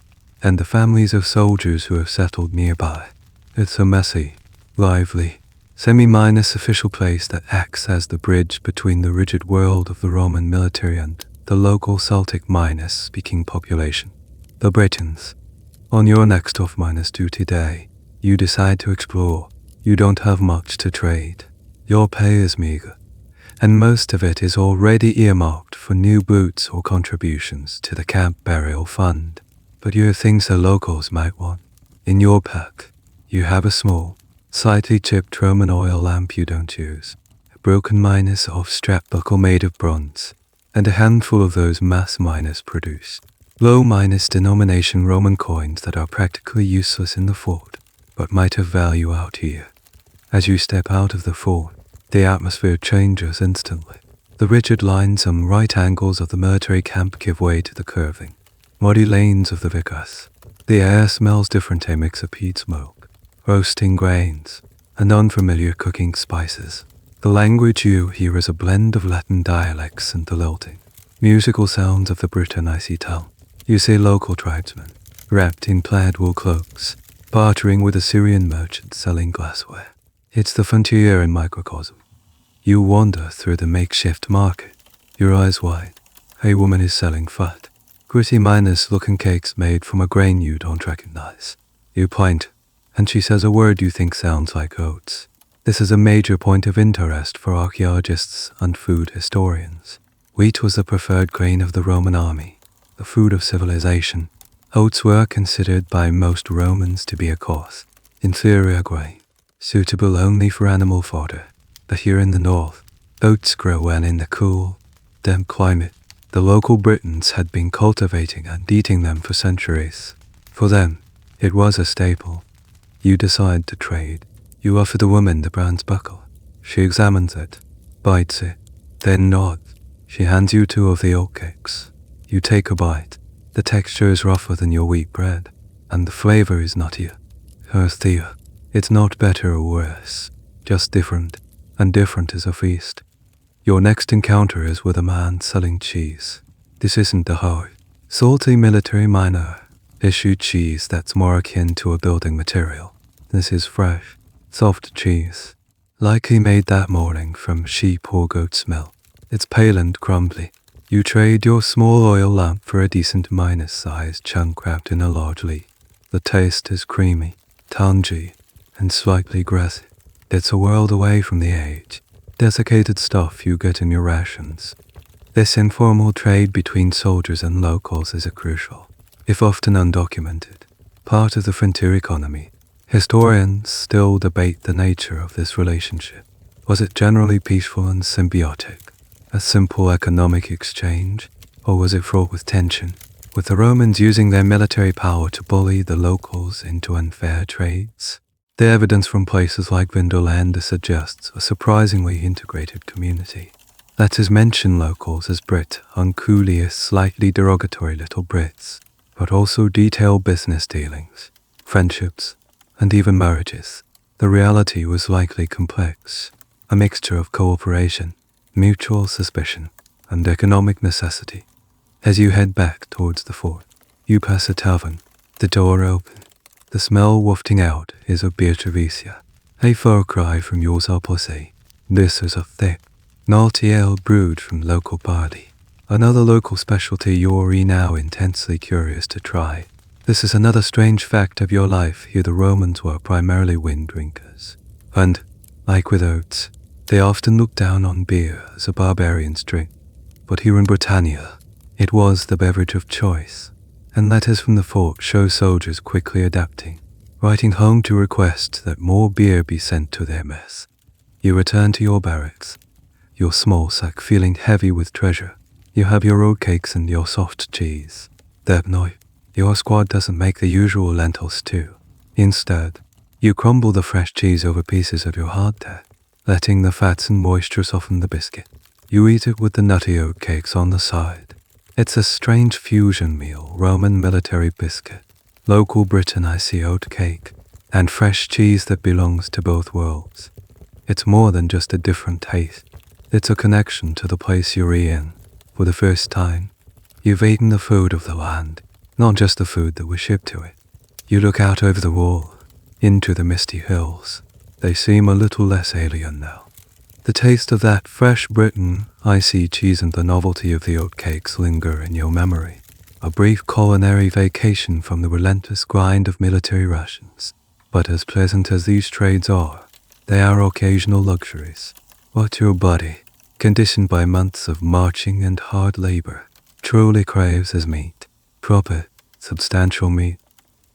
Speaker 1: and the families of soldiers who have settled nearby. It's a messy, lively, semi-minus official place that acts as the bridge between the rigid world of the Roman military and the local Celtic minus-speaking population, the Britons. On your next off-minus duty day, you decide to explore. You don't have much to trade. Your pay is meager, and most of it is already earmarked for new boots or contributions to the camp burial fund. But you have things the locals might want. In your pack, you have a small, slightly chipped Roman oil lamp you don't use, a broken miner's off-strap buckle made of bronze, and a handful of those mass miners produce low minus denomination Roman coins that are practically useless in the fort, but might have value out here. As you step out of the fort, the atmosphere changes instantly. The rigid lines and right angles of the military camp give way to the curving, muddy lanes of the Vicus. The air smells different, a mix of peat smoke, roasting grains, and unfamiliar cooking spices. The language you hear is a blend of Latin dialects and the lilting, musical sounds of the Britannic tongue. You see local tribesmen, wrapped in plaid wool cloaks, bartering with Assyrian merchants selling glassware. It's the frontier in microcosm. You wander through the makeshift market, your eyes wide. A woman is selling fat, gritty minus-looking cakes made from a grain you don't recognize. You point, and she says a word you think sounds like oats. This is a major point of interest for archaeologists and food historians. Wheat was the preferred grain of the Roman army, the food of civilization. Oats were considered by most Romans to be a coarse, inferior grain, suitable only for animal fodder. But here in the north, oats grow well in the cool, damp climate. The local Britons had been cultivating and eating them for centuries. For them, it was a staple. You decide to trade. You offer the woman the bronze buckle. She examines it, bites it, then nods. She hands you 2 of the oatcakes. You take a bite. The texture is rougher than your wheat bread, and the flavor is nuttier, earthier. It's not better or worse, just different, and different is a feast. Your next encounter is with a man selling cheese. This isn't the hard, salty military miner issued cheese that's more akin to a building material. This is fresh, soft cheese, likely made that morning from sheep or goat's milk. It's pale and crumbly. You trade your small oil lamp for a decent minus-sized chunk wrapped in a large leaf. The taste is creamy, tangy, and slightly grassy. It's a world away from the age, desiccated stuff you get in your rations. This informal trade between soldiers and locals is a crucial, if often undocumented, part of the frontier economy. Historians still debate the nature of this relationship. Was it generally peaceful and symbiotic, a simple economic exchange, or was it fraught with tension, with the Romans using their military power to bully the locals into unfair trades? The evidence from places like Vindolanda suggests a surprisingly integrated community. Letters mention locals as Brit, uncoolious, slightly derogatory little Brits, but also detail business dealings, friendships, and even marriages. The reality was likely complex, a mixture of cooperation, mutual suspicion, and economic necessity. As you head back towards the fort, you pass a tavern, the door open. The smell wafting out is of beer Trevicia, a far cry from yours Posca. This is a thick, malty ale brewed from local barley, another local specialty you're now intensely curious to try. This is another strange fact of your life. Here the Romans were primarily wind drinkers, and, like with oats, they often looked down on beer as a barbarian's drink. But here in Britannia, it was the beverage of choice, and letters from the fort show soldiers quickly adapting, writing home to request that more beer be sent to their mess. You return to your barracks, your small sack feeling heavy with treasure. You have your oatcakes and your soft cheese. That night, your squad doesn't make the usual lentil stew. Instead, you crumble the fresh cheese over pieces of your hardtack, letting the fats and moisture soften the biscuit. You eat it with the nutty oatcakes on the side. It's a strange fusion meal: Roman military biscuit, local Britannic oatcake, and fresh cheese that belongs to both worlds. It's more than just a different taste. It's a connection to the place you're in. For the first time, you've eaten the food of the land, not just the food that was shipped to it. You look out over the wall, into the misty hills. They seem a little less alien now. The taste of that fresh Britain, icy cheese, and the novelty of the oatcakes linger in your memory. A brief culinary vacation from the relentless grind of military rations. But as pleasant as these trades are, They are occasional luxuries. What your body, conditioned by months of marching and hard labor, truly craves is meat. Proper, substantial meat.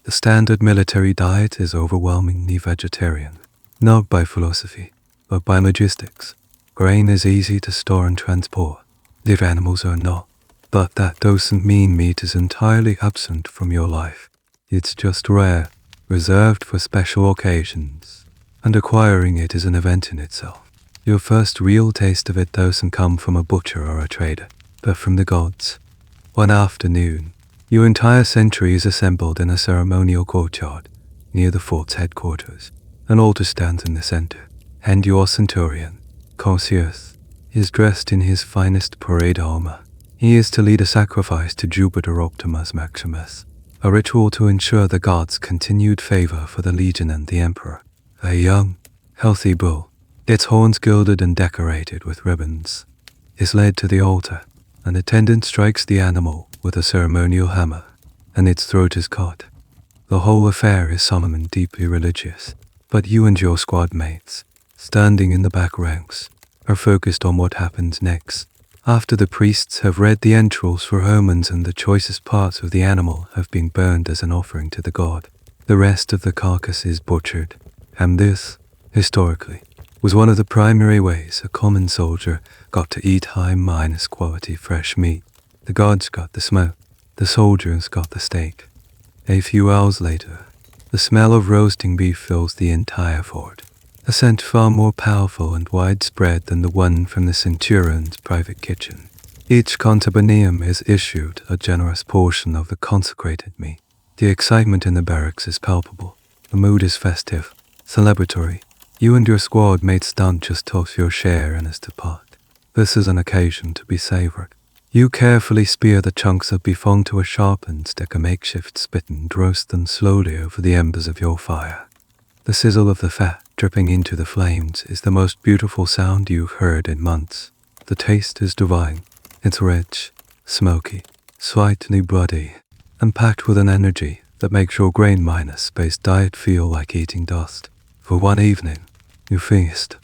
Speaker 1: The standard military diet is overwhelmingly vegetarian, not by philosophy, but by logistics. Grain is easy to store and transport. Live animals are not. But that doesn't mean meat is entirely absent from your life. It's just rare, reserved for special occasions, and acquiring it is an event in itself. Your first real taste of it doesn't come from a butcher or a trader, but from the gods. One afternoon, your entire century is assembled in a ceremonial courtyard near the fort's headquarters. An altar stands in the center, and your centurion, Cassius, is dressed in his finest parade armor. He is to lead a sacrifice to Jupiter Optimus Maximus, a ritual to ensure the gods' continued favor for the legion and the emperor. A young, healthy bull, its horns gilded and decorated with ribbons, is led to the altar. An attendant strikes the animal with a ceremonial hammer, and its throat is cut. The whole affair is solemn and deeply religious, but you and your squad mates, standing in the back ranks, are focused on what happens next. After the priests have read the entrails for omens and the choicest parts of the animal have been burned as an offering to the god, the rest of the carcass is butchered, and this, historically, was one of the primary ways a common soldier got to eat high-quality fresh meat. The gods got the smoke, the soldiers got the steak. A few hours later, the smell of roasting beef fills the entire fort, a scent far more powerful and widespread than the one from the centurion's private kitchen. Each contubernium is issued a generous portion of the consecrated meat. The excitement in the barracks is palpable. The mood is festive, celebratory. You and your squad mates don't just toss your share in as to pot. This is an occasion to be savored. You carefully spear the chunks of beef onto a sharpened stick, a makeshift spit, and roast them slowly over the embers of your fire. The sizzle of the fat dripping into the flames is the most beautiful sound you've heard in months. The taste is divine. It's rich, smoky, slightly bloody, and packed with an energy that makes your grain-based diet feel like eating dust. For one evening, you feast.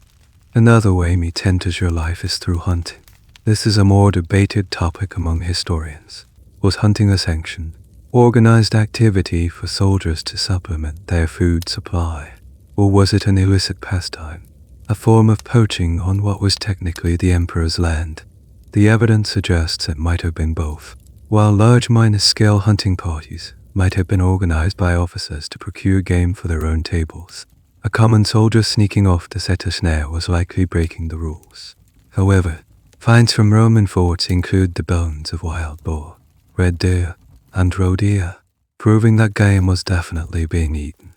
Speaker 1: Another way meat enters your life is through hunting. This is a more debated topic among historians. Was hunting a sanctioned, organized activity for soldiers to supplement their food supply? Or was it an illicit pastime, a form of poaching on what was technically the emperor's land? The evidence suggests it might have been both. While large-scale hunting parties might have been organized by officers to procure game for their own tables, a common soldier sneaking off to set a snare was likely breaking the rules. However, finds from Roman forts include the bones of wild boar, red deer, and roe deer, proving that game was definitely being eaten.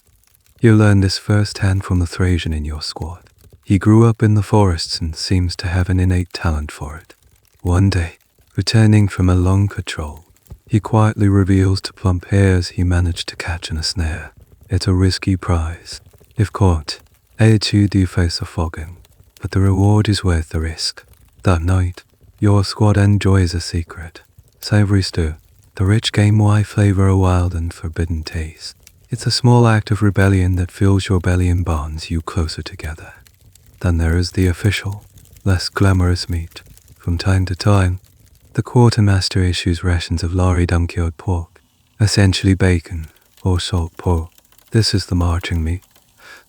Speaker 1: You learned this firsthand from the Thracian in your squad. He grew up in the forests and seems to have an innate talent for it. One day, returning from a long patrol, he quietly reveals to plump hares he managed to catch in a snare. It's a risky prize. If caught, you do face a flogging, but the reward is worth the risk. That night, your squad enjoys a secret, savory stew. The rich game flavor a wild and forbidden taste. It's a small act of rebellion that fills your belly and bonds you closer together. Then there is the official, less glamorous meat. From time to time, the quartermaster issues rations of lard-cured pork, essentially bacon or salt pork. This is the marching meat,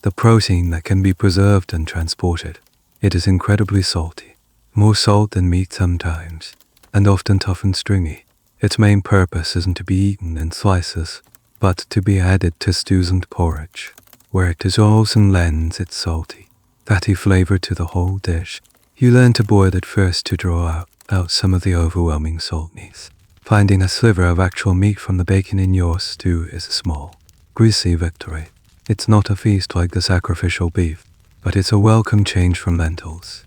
Speaker 1: the protein that can be preserved and transported. It is incredibly salty, more salt than meat sometimes, and often tough and stringy. Its main purpose isn't to be eaten in slices, but to be added to stews and porridge, where it dissolves and lends its salty, fatty flavor to the whole dish. You learn to boil it first to draw out some of the overwhelming saltness. Finding a sliver of actual meat from the bacon in your stew is a small, greasy victory. It's not a feast like the sacrificial beef, but it's a welcome change from lentils.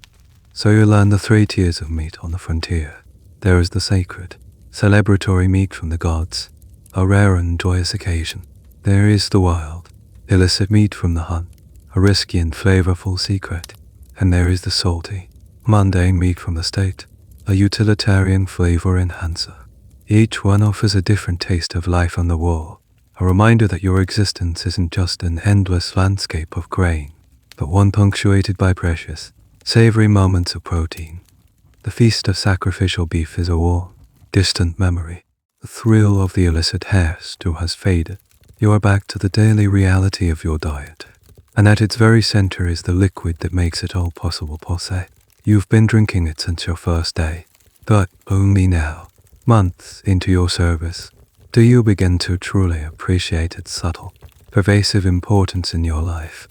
Speaker 1: So you learn the 3 tiers of meat on the frontier. There is the sacred, celebratory meat from the gods, a rare and joyous occasion. There is the wild, illicit meat from the hunt, a risky and flavorful secret. And there is the salty, mundane meat from the state, a utilitarian flavor enhancer. Each one offers a different taste of life on the wall, a reminder that your existence isn't just an endless landscape of grain, but one punctuated by precious, savory moments of protein. The feast of sacrificial beef is a warm, distant memory. The thrill of the illicit hare stew has faded. You are back to the daily reality of your diet. And at its very center is the liquid that makes it all possible, Posca. You've been drinking it since your first day. But only now, months into your service, do you begin to truly appreciate its subtle, pervasive importance in your life.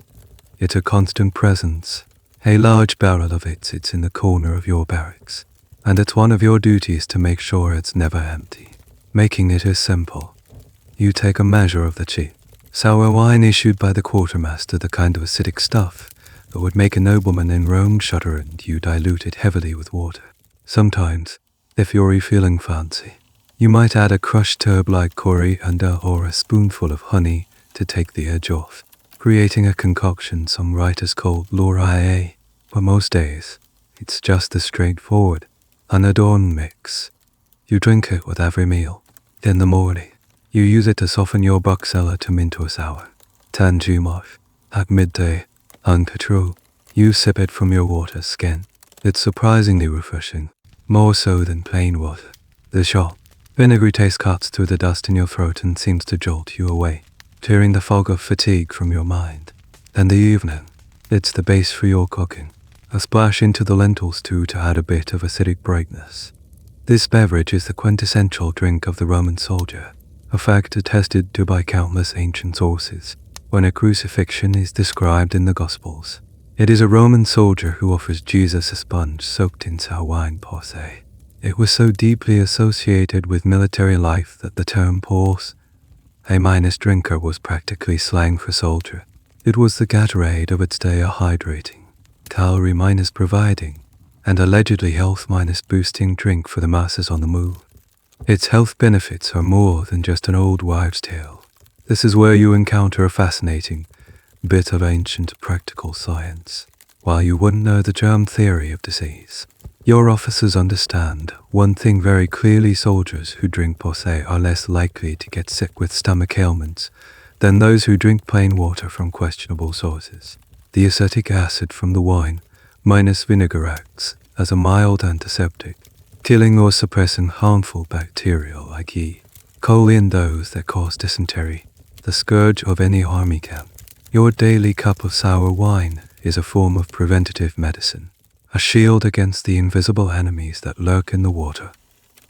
Speaker 1: It's a constant presence. A large barrel of it sits in the corner of your barracks, and it's one of your duties to make sure it's never empty. Making it is simple. You take a measure of the cheap, sour wine issued by the quartermaster, the kind of acidic stuff that would make a nobleman in Rome shudder, and you dilute it heavily with water. Sometimes, if you're feeling fancy, you might add a crushed herb like coriander or a spoonful of honey to take the edge off, creating a concoction some writers call laurier. But most days, it's just a straightforward, unadorned mix. You drink it with every meal. In the morning, you use it to soften your buckseller to mint or sour. Tanjumov. At midday, on patrol, you sip it from your water skin. It's surprisingly refreshing, more so than plain water. The sharp, vinegary taste cuts through the dust in your throat and seems to jolt you away, clearing the fog of fatigue from your mind. In the evening, it's the base for your cooking. A splash into the lentil stew to add a bit of acidic brightness. This beverage is the quintessential drink of the Roman soldier, a fact attested to by countless ancient sources when a crucifixion is described in the Gospels. It is a Roman soldier who offers Jesus a sponge soaked in sour wine, Posca. It was so deeply associated with military life that the term Pors, a minus drinker, was practically slang for soldier. It was the Gatorade of its day, a hydrating, calorie minus providing, and allegedly health minus boosting drink for the masses on the move. Its health benefits are more than just an old wives' tale. This is where you encounter a fascinating bit of ancient practical science. While you wouldn't know the germ theory of disease, your officers understand one thing very clearly: soldiers who drink Posca are less likely to get sick with stomach ailments than those who drink plain water from questionable sources. The acetic acid from the wine minus vinegar acts as a mild antiseptic, killing or suppressing harmful bacteria like E. coli and those that cause dysentery, the scourge of any army camp. Your daily cup of sour wine is a form of preventative medicine, a shield against the invisible enemies that lurk in the water.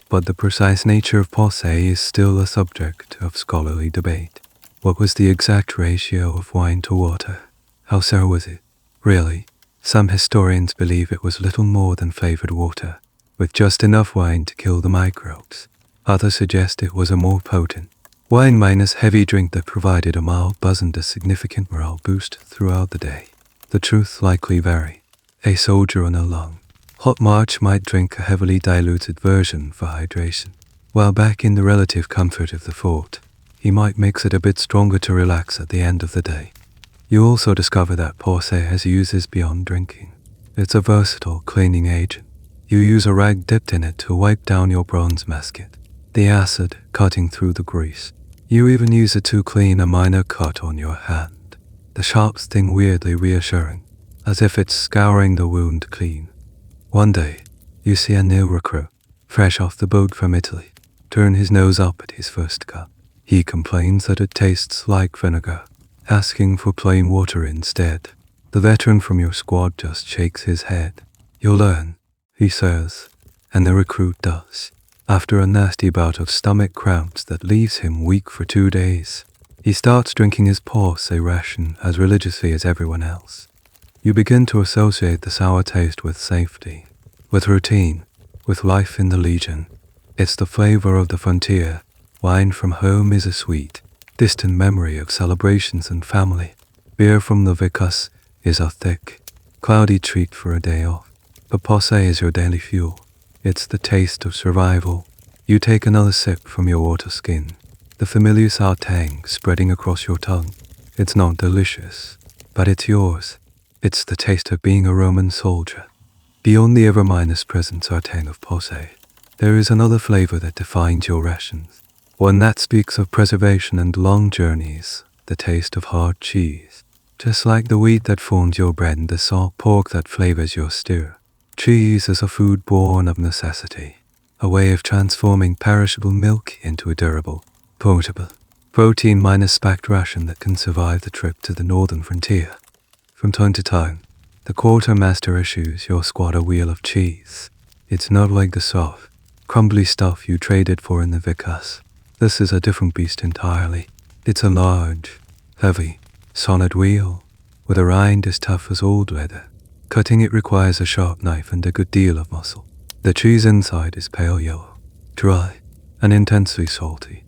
Speaker 1: But the precise nature of Posca is still a subject of scholarly debate. What was the exact ratio of wine to water? How sour was it? Really, some historians believe it was little more than flavored water, with just enough wine to kill the microbes. Others suggest it was a more potent, wine minus heavy drink that provided a mild buzz and a significant morale boost throughout the day. The truth likely vary. A soldier on a long, hot march might drink a heavily diluted version for hydration, while back in the relative comfort of the fort, he might mix it a bit stronger to relax at the end of the day. You also discover that Posca has uses beyond drinking. It's a versatile cleaning agent. You use a rag dipped in it to wipe down your bronze musket, the acid cutting through the grease. You even use it to clean a minor cut on your hand, the sharp sting weirdly reassuring, as if it's scouring the wound clean. One day, you see a new recruit, fresh off the boat from Italy, turn his nose up at his first cup. He complains that it tastes like vinegar, asking for plain water instead. The veteran from your squad just shakes his head. "You'll learn," he says, and the recruit does. After a nasty bout of stomach cramps that leaves him weak for 2 days, he starts drinking his Posca ration as religiously as everyone else. You begin to associate the sour taste with safety, with routine, with life in the legion. It's the flavor of the frontier. Wine from home is a sweet, distant memory of celebrations and family. Beer from the Vicus is a thick, cloudy treat for a day off. But Posca is your daily fuel. It's the taste of survival. You take another sip from your water skin, the familiar sour tang spreading across your tongue. It's not delicious, but it's yours. It's the taste of being a Roman soldier. Beyond the ever-minus present sour tang of Posca, there is another flavor that defines your rations. One that speaks of preservation and long journeys, the taste of hard cheese. Just like the wheat that forms your bread and the salt pork that flavors your stew, cheese is a food born of necessity, a way of transforming perishable milk into a durable, portable, protein-minus packed ration that can survive the trip to the northern frontier. From time to time, the quartermaster issues your squad a wheel of cheese. It's not like the soft, crumbly stuff you traded for in the Vicus. This is a different beast entirely. It's a large, heavy, solid wheel, with a rind as tough as old leather. Cutting it requires a sharp knife and a good deal of muscle. The cheese inside is pale yellow, dry, and intensely salty.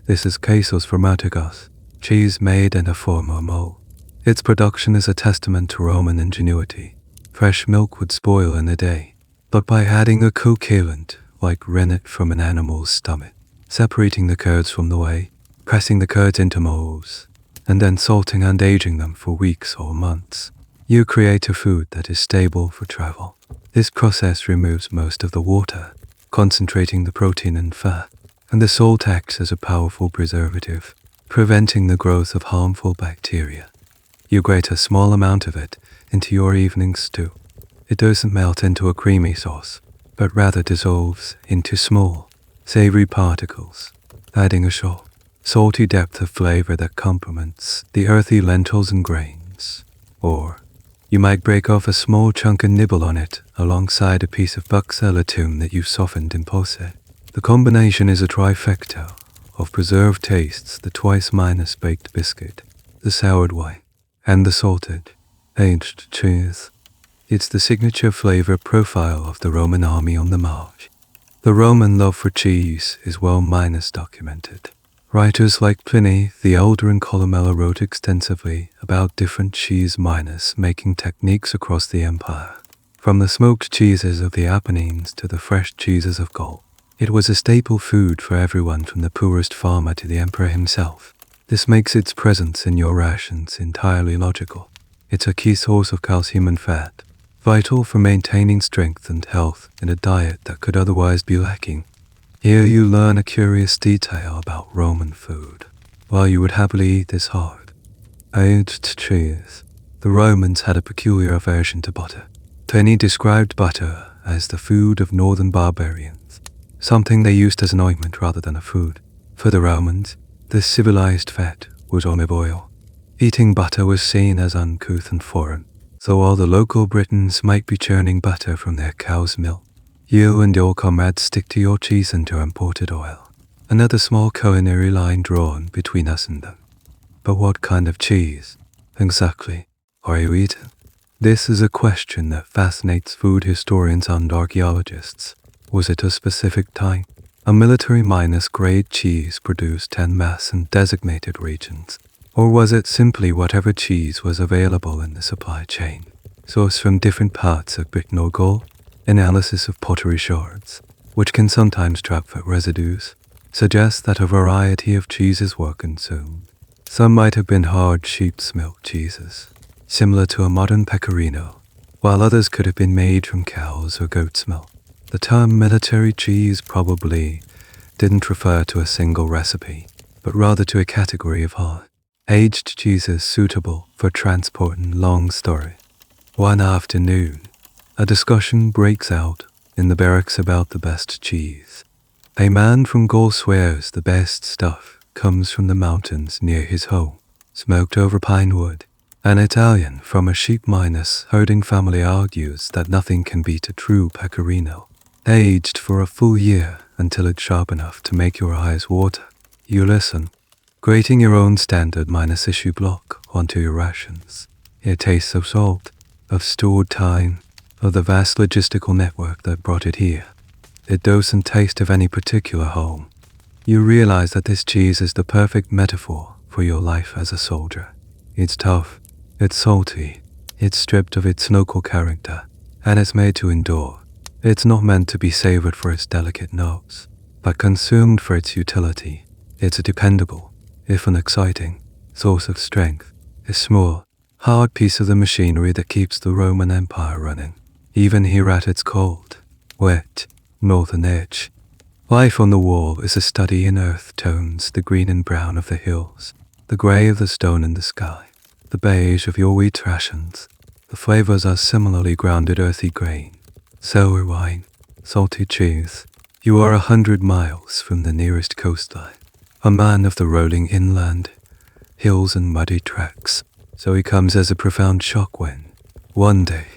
Speaker 1: This is quesos formaticos, cheese made in a former mold. Its production is a testament to Roman ingenuity. Fresh milk would spoil in a day, but by adding a coagulant, like rennet from an animal's stomach, separating the curds from the whey, pressing the curds into molds, and then salting and aging them for weeks or months, you create a food that is stable for travel. This process removes most of the water, concentrating the protein and fat, and the salt acts as a powerful preservative, preventing the growth of harmful bacteria. You grate a small amount of it into your evening stew. It doesn't melt into a creamy sauce, but rather dissolves into small, savory particles, adding a sharp, salty depth of flavor that complements the earthy lentils and grains. Or, you might break off a small chunk and nibble on it alongside a piece of buxella tune that you've softened in Posca. The combination is a trifecta of preserved tastes: the twice-minus baked biscuit, the soured wine, and the salted, aged cheese. It's the signature flavor profile of the Roman army on the march. The Roman love for cheese is well minus documented. Writers like Pliny the Elder and Columella wrote extensively about different cheese minus making techniques across the empire. From the smoked cheeses of the Apennines to the fresh cheeses of Gaul, it was a staple food for everyone from the poorest farmer to the emperor himself. This makes its presence in your rations entirely logical. It's a key source of calcium and fat, vital for maintaining strength and health in a diet that could otherwise be lacking. Here you learn a curious detail about Roman food. While you would happily eat this hard, aged cheese, the Romans had a peculiar aversion to butter. Pliny described butter as the food of northern barbarians, something they used as an ointment rather than a food. For the Romans, this civilized fat was olive oil. Eating butter was seen as uncouth and foreign, so all the local Britons might be churning butter from their cow's milk. You and your comrades stick to your cheese and to imported oil. Another small culinary line drawn between us and them. But what kind of cheese, exactly, are you eating? This is a question that fascinates food historians and archaeologists. Was it a specific type? A military minus grade cheese produced en masse in designated regions? Or was it simply whatever cheese was available in the supply chain? Sourced from different parts of Britain or Gaul? Analysis of pottery shards, which can sometimes trap fat residues, suggests that a variety of cheeses were consumed. Some might have been hard sheep's milk cheeses, similar to a modern pecorino, while others could have been made from cow's or goat's milk. The term military cheese probably didn't refer to a single recipe, but rather to a category of hard, aged cheeses suitable for transport. And long story. One afternoon, a discussion breaks out in the barracks about the best cheese. A man from Gaul swears the best stuff comes from the mountains near his home, smoked over pine wood. An Italian from a sheep minus herding family argues that nothing can beat a true pecorino, aged for a full year until it's sharp enough to make your eyes water. You listen, grating your own standard minus issue block onto your rations. It tastes of salt, of stored time, of the vast logistical network that brought it here. It doesn't taste of any particular home. You realize that this cheese is the perfect metaphor for your life as a soldier. It's tough, it's salty, it's stripped of its local character, and it's made to endure. It's not meant to be savored for its delicate notes, but consumed for its utility. It's a dependable, if an exciting, source of strength, a small, hard piece of the machinery that keeps the Roman Empire running, even here at its cold, wet, northern edge. Life on the wall is a study in earth tones, the green and brown of the hills, the grey of the stone in the sky. the beige of your wheat rations. The flavors are similarly grounded earthy grain, sour wine, salty cheese. You are 100 miles from the nearest coastline, a man of the rolling inland, hills and muddy tracks, so he comes as a profound shock when, one day,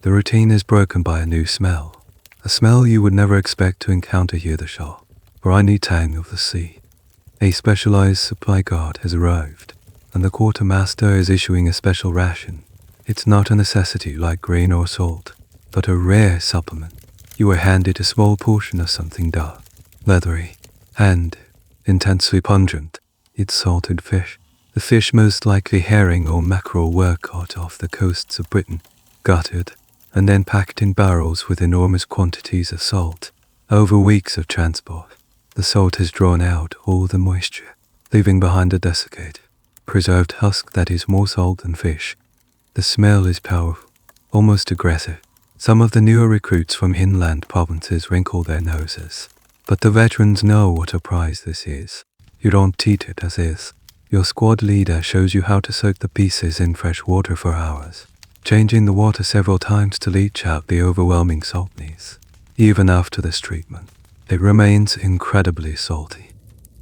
Speaker 1: the routine is broken by a new smell, a smell you would never expect to encounter here the sharp, briny tang of the sea. A specialized supply guard has arrived, and the quartermaster is issuing a special ration. It's not a necessity like grain or salt, but a rare supplement. You are handed a small portion of something dark, leathery, and intensely pungent. It's salted fish. The fish, most likely herring or mackerel, were caught off the coasts of Britain, gutted, and then packed in barrels with enormous quantities of salt. Over weeks of transport, the salt has drawn out all the moisture, leaving behind a desiccated, preserved husk that is more salt than fish. The smell is powerful, almost aggressive. Some of the newer recruits from inland provinces wrinkle their noses, but the veterans know what a prize this is. You don't eat it as is. Your squad leader shows you how to soak the pieces in fresh water for hours, changing the water several times to leach out the overwhelming saltness. Even after this treatment, it remains incredibly salty.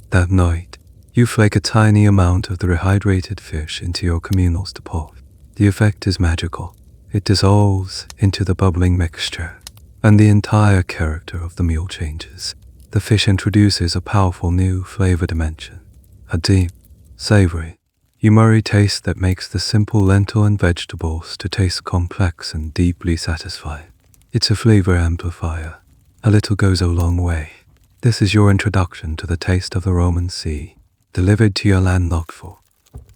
Speaker 1: That night, you flake a tiny amount of the rehydrated fish into your communal's depot. The effect is magical. It dissolves into the bubbling mixture, and the entire character of the meal changes. The fish introduces a powerful new flavor dimension, a deep, savory, umami taste that makes the simple lentil and vegetables to taste complex and deeply satisfying. It's a flavor amplifier. A little goes a long way. This is your introduction to the taste of the Roman Sea, delivered to your landlocked foe.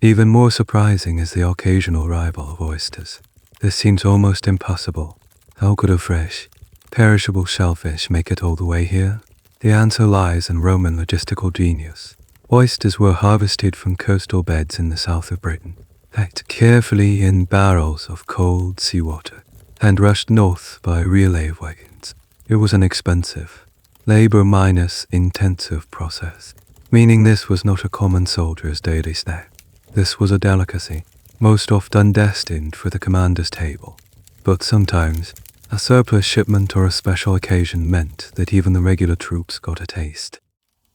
Speaker 1: Even more surprising is the occasional arrival of oysters. This seems almost impossible. How could a fresh, perishable shellfish make it all the way here? The answer lies in Roman logistical genius. Oysters were harvested from coastal beds in the south of Britain, packed carefully in barrels of cold seawater, and rushed north by relay wagons. It was an expensive, labor-intensive process, meaning this was not a common soldier's daily snack. This was a delicacy, most often destined for the commander's table. But sometimes, a surplus shipment or a special occasion meant that even the regular troops got a taste.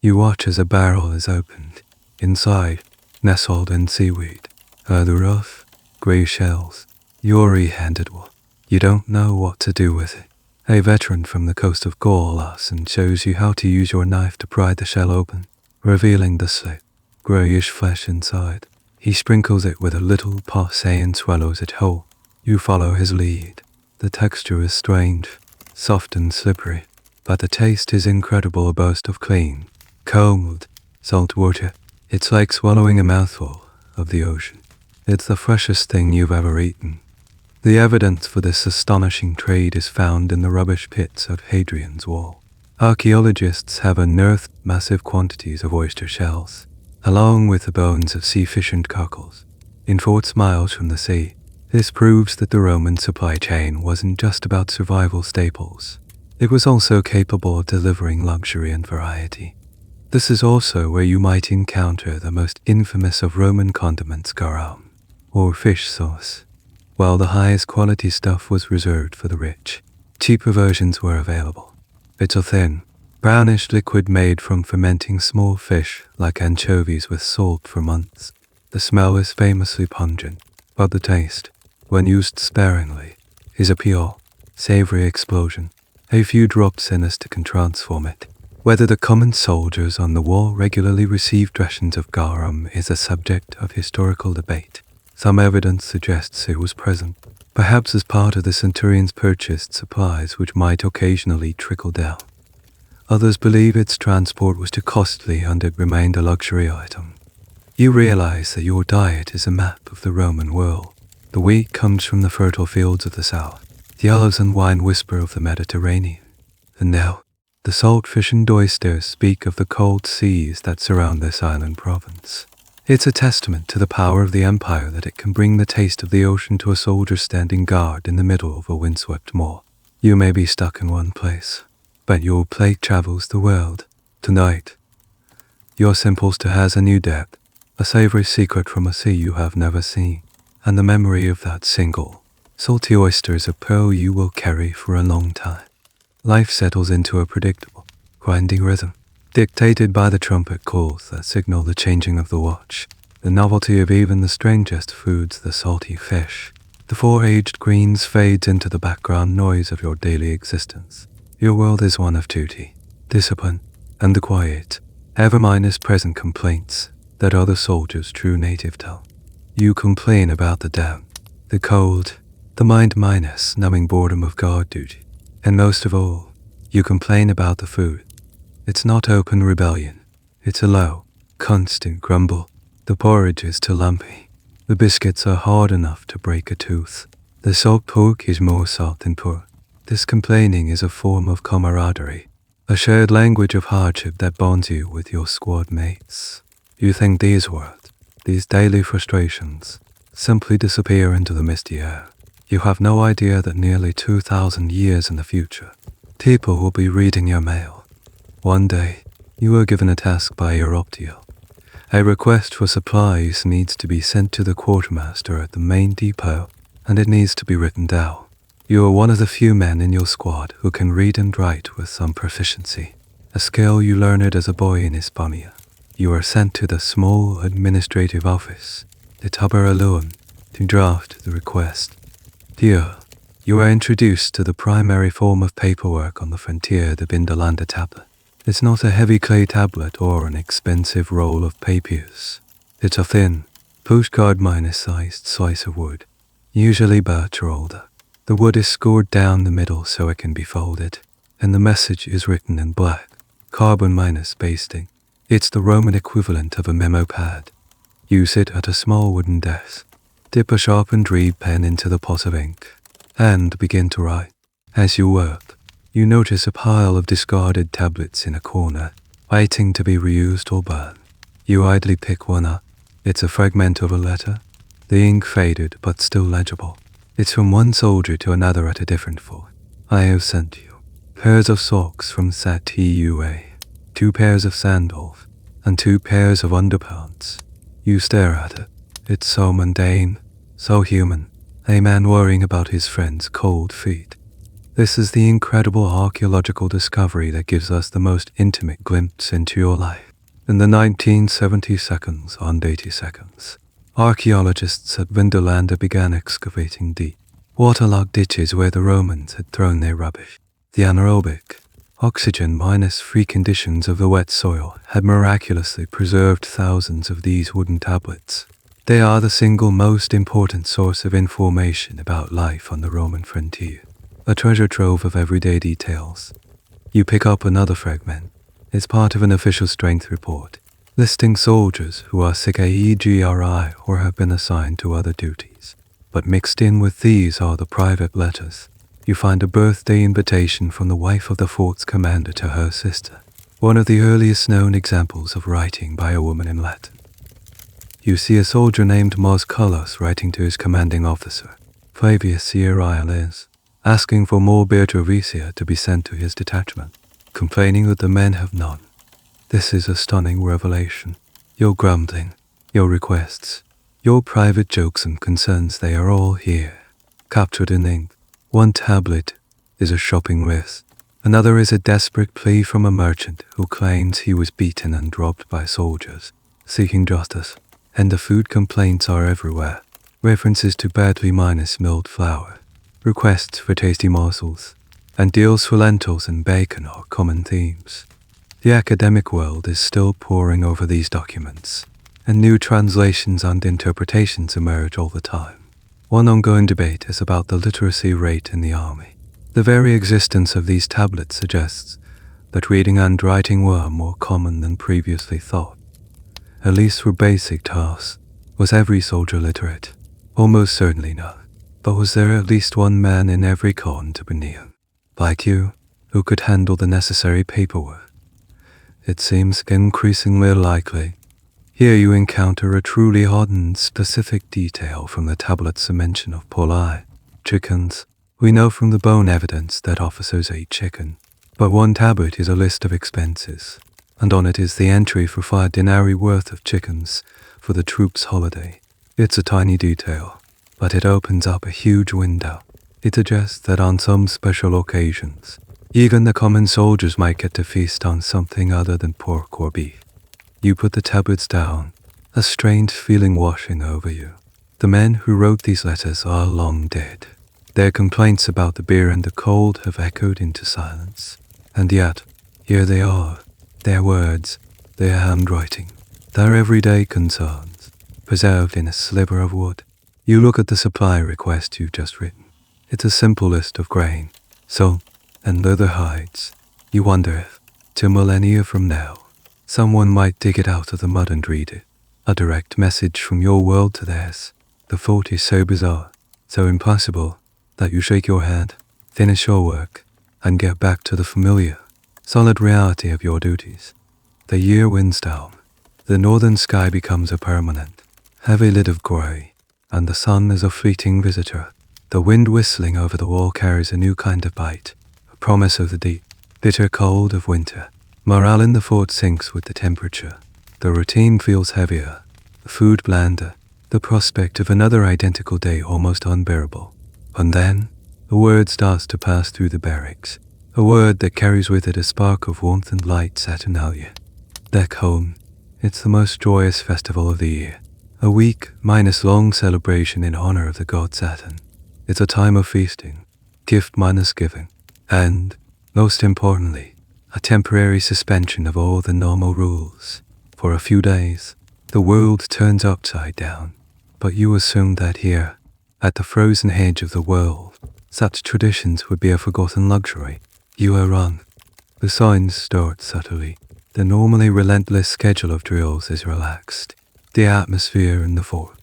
Speaker 1: You watch as a barrel is opened. Inside, nestled in seaweed, are the rough, grey shells. You're handed one. You don't know what to do with it. A veteran from the coast of Gaul asks and shows you how to use your knife to pry the shell open, revealing the slit, greyish flesh inside. He sprinkles it with a little parsley and swallows it whole. You follow his lead. The texture is strange, soft and slippery, but the taste is incredible, a burst of clean, cold, salt water. It's like swallowing a mouthful of the ocean. It's the freshest thing you've ever eaten. The evidence for this astonishing trade is found in the rubbish pits of Hadrian's wall. Archaeologists have unearthed massive quantities of oyster shells, along with the bones of sea fish and cockles, in 40 miles from the sea. This proves that the Roman supply chain wasn't just about survival staples. It was also capable of delivering luxury and variety. This is also where you might encounter the most infamous of Roman condiments, garum, or fish sauce. While the highest quality stuff was reserved for the rich, cheaper versions were available. It's a thin, brownish liquid made from fermenting small fish like anchovies with salt for months. The smell is famously pungent, but the taste, when used sparingly, is a pure, savory explosion. A few drops in it can transform it. Whether the common soldiers on the wall regularly received rations of garum is a subject of historical debate. Some evidence suggests it was present, perhaps as part of the centurion's purchased supplies which might occasionally trickle down. Others believe its transport was too costly and it remained a luxury item. You realize that your diet is a map of the Roman world. The wheat comes from the fertile fields of the south, the olives and wine whisper of the Mediterranean. And now, the salt fish and oysters speak of the cold seas that surround this island province. It's a testament to the power of the empire that it can bring the taste of the ocean to a soldier standing guard in the middle of a windswept moor. You may be stuck in one place, but your plate travels the world. Tonight, your simples has a new depth, a savory secret from a sea you have never seen. and the memory of that single, salty oyster is a pearl you will carry for a long time. Life settles into a predictable, grinding rhythm, dictated by the trumpet calls that signal the changing of the watch, the novelty of even the strangest foods, the salty fish. The four-aged greens fades into the background noise of your daily existence. Your world is one of duty, discipline, and the quiet, ever minus present complaints that other soldiers' true native tongue. You complain about the damp, the cold, the mind minus numbing boredom of guard duty. And most of all, you complain about the food. It's not open rebellion. It's a low, constant grumble. The porridge is too lumpy. The biscuits are hard enough to break a tooth. The salt pork is more salt than pork. This complaining is a form of camaraderie, a shared language of hardship that bonds you with your squad mates. You think these words, these daily frustrations, simply disappear into the misty air. You have no idea that nearly 2,000 years in the future, people will be reading your mail. One day, you are given a task by your optial. A request for supplies needs to be sent to the quartermaster at the main depot, and it needs to be written down. You are one of the few men in your squad who can read and write with some proficiency, a skill you learned as a boy in Hispania. You are sent to the small administrative office, the Taberalum, to draft the request. Here, you are introduced to the primary form of paperwork on the frontier, the Vindolanda tablet. It's not a heavy clay tablet or an expensive roll of papyrus. It's a thin, postcard-sized slice of wood, usually birch or alder. The wood is scored down the middle so it can be folded, and the message is written in black, carbon-basting. It's the Roman equivalent of a memo pad. You sit at a small wooden desk, dip a sharpened reed pen into the pot of ink, and begin to write. As you work, you notice a pile of discarded tablets in a corner, waiting to be reused or burned. You idly pick one up. It's a fragment of a letter, the ink faded but still legible. It's from one soldier to another at a different fort. I have sent you pairs of socks from Saturnalia, 2 pairs of sandals, and 2 pairs of underpants. You stare at it. It's so mundane, so human, a man worrying about his friend's cold feet. This is the incredible archaeological discovery that gives us the most intimate glimpse into your life. In the 1970 seconds on 80 seconds, archaeologists at Vindolanda began excavating deep, waterlogged ditches where the Romans had thrown their rubbish. The anaerobic, oxygen-free conditions of the wet soil had miraculously preserved thousands of these wooden tablets. They are the single most important source of information about life on the Roman frontier, a treasure trove of everyday details. You pick up another fragment. It's part of an official strength report, listing soldiers who are sick AEGRI or have been assigned to other duties. But mixed in with these are the private letters. You find a birthday invitation from the wife of the fort's commander to her sister, one of the earliest known examples of writing by a woman in Latin. You see a soldier named Mosculus writing to his commanding officer, Flavius Cieriles, asking for more Beatricia to be sent to his detachment, complaining that the men have none. This is a stunning revelation. Your grumbling, your requests, your private jokes and concerns, they are all here, captured in ink. One tablet is a shopping list. Another is a desperate plea from a merchant who claims he was beaten and robbed by soldiers, seeking justice. And the food complaints are everywhere. References to badly milled flour, requests for tasty morsels, and deals for lentils and bacon are common themes. The academic world is still poring over these documents, and new translations and interpretations emerge all the time. One ongoing debate is about the literacy rate in the army. The very existence of these tablets suggests that reading and writing were more common than previously thought. At least for basic tasks. Was every soldier literate? Almost certainly not. But was there at least one man in every company, like you, who could handle the necessary paperwork? It seems increasingly likely. Here you encounter a truly odd and specific detail from the tablet's mention of polai, chickens. We know from the bone evidence that officers ate chicken. But one tablet is a list of expenses, and on it is the entry for 5 denarii worth of chickens for the troops' holiday. It's a tiny detail, but it opens up a huge window. It suggests that on some special occasions, even the common soldiers might get to feast on something other than pork or beef. You put the tablets down, a strange feeling washing over you. The men who wrote these letters are long dead. Their complaints about the beer and the cold have echoed into silence. And yet, here they are, their words, their handwriting, their everyday concerns, preserved in a sliver of wood. You look at the supply request you've just written. It's a simple list of grain, salt, and leather hides. You wonder if, 2 millennia from now, someone might dig it out of the mud and read it. A direct message from your world to theirs. The thought is so bizarre, so impossible, that you shake your head, finish your work, and get back to the familiar, solid reality of your duties. The year winds down. The northern sky becomes a permanent, heavy lid of grey, and the sun is a fleeting visitor. The wind whistling over the wall carries a new kind of bite, a promise of the deep, bitter cold of winter. Morale in the fort sinks with the temperature. The routine feels heavier, the food blander, the prospect of another identical day almost unbearable. And then, a word starts to pass through the barracks, a word that carries with it a spark of warmth and light. Saturnalia. Back home, it's the most joyous festival of the year, a week minus long celebration in honor of the god Saturn. It's a time of feasting, gift minus giving, and, most importantly, a temporary suspension of all the normal rules. For a few days, the world turns upside down, but you assume that here, at the frozen edge of the world, such traditions would be a forgotten luxury. You are wrong. The signs start subtly. The normally relentless schedule of drills is relaxed. The atmosphere in the fort,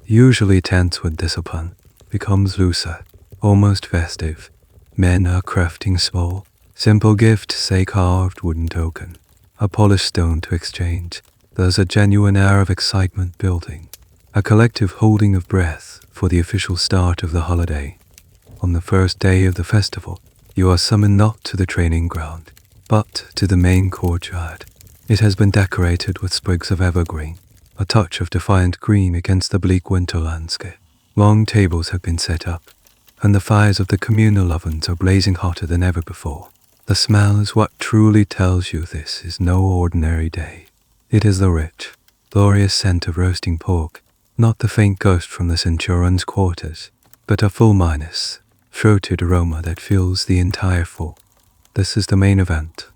Speaker 1: usually tense with discipline, becomes looser, almost festive. Men are crafting small, simple gifts, say carved wooden token, a polished stone to exchange. There's a genuine air of excitement building, a collective holding of breath for the official start of the holiday. On the first day of the festival, you are summoned not to the training ground, but to the main courtyard. It has been decorated with sprigs of evergreen, a touch of defiant green against the bleak winter landscape. Long tables have been set up, and the fires of the communal ovens are blazing hotter than ever before. The smell is what truly tells you this is no ordinary day. It is the rich, glorious scent of roasting pork, not the faint ghost from the centurion's quarters, but a full minus, throated aroma that fills the entire fort. This is the main event,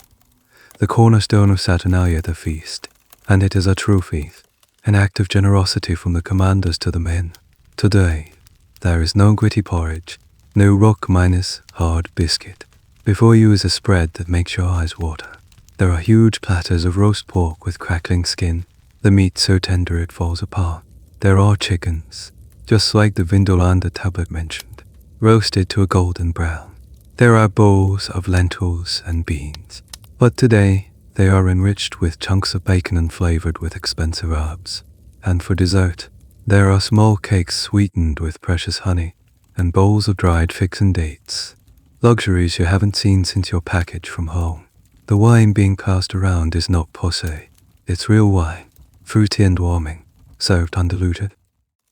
Speaker 1: the cornerstone of Saturnalia, the feast, and it is a true feast, an act of generosity from the commanders to the men. Today, there is no gritty porridge, no rock minus hard biscuit. Before you is a spread that makes your eyes water. There are huge platters of roast pork with crackling skin, the meat so tender it falls apart. There are chickens, just like the Vindolanda tablet mentioned, roasted to a golden brown. There are bowls of lentils and beans, but today they are enriched with chunks of bacon and flavored with expensive herbs. And for dessert, there are small cakes sweetened with precious honey, and bowls of dried figs and dates. Luxuries you haven't seen since your package from home. The wine being passed around is not Posca, it's real wine, fruity and warming, served undiluted.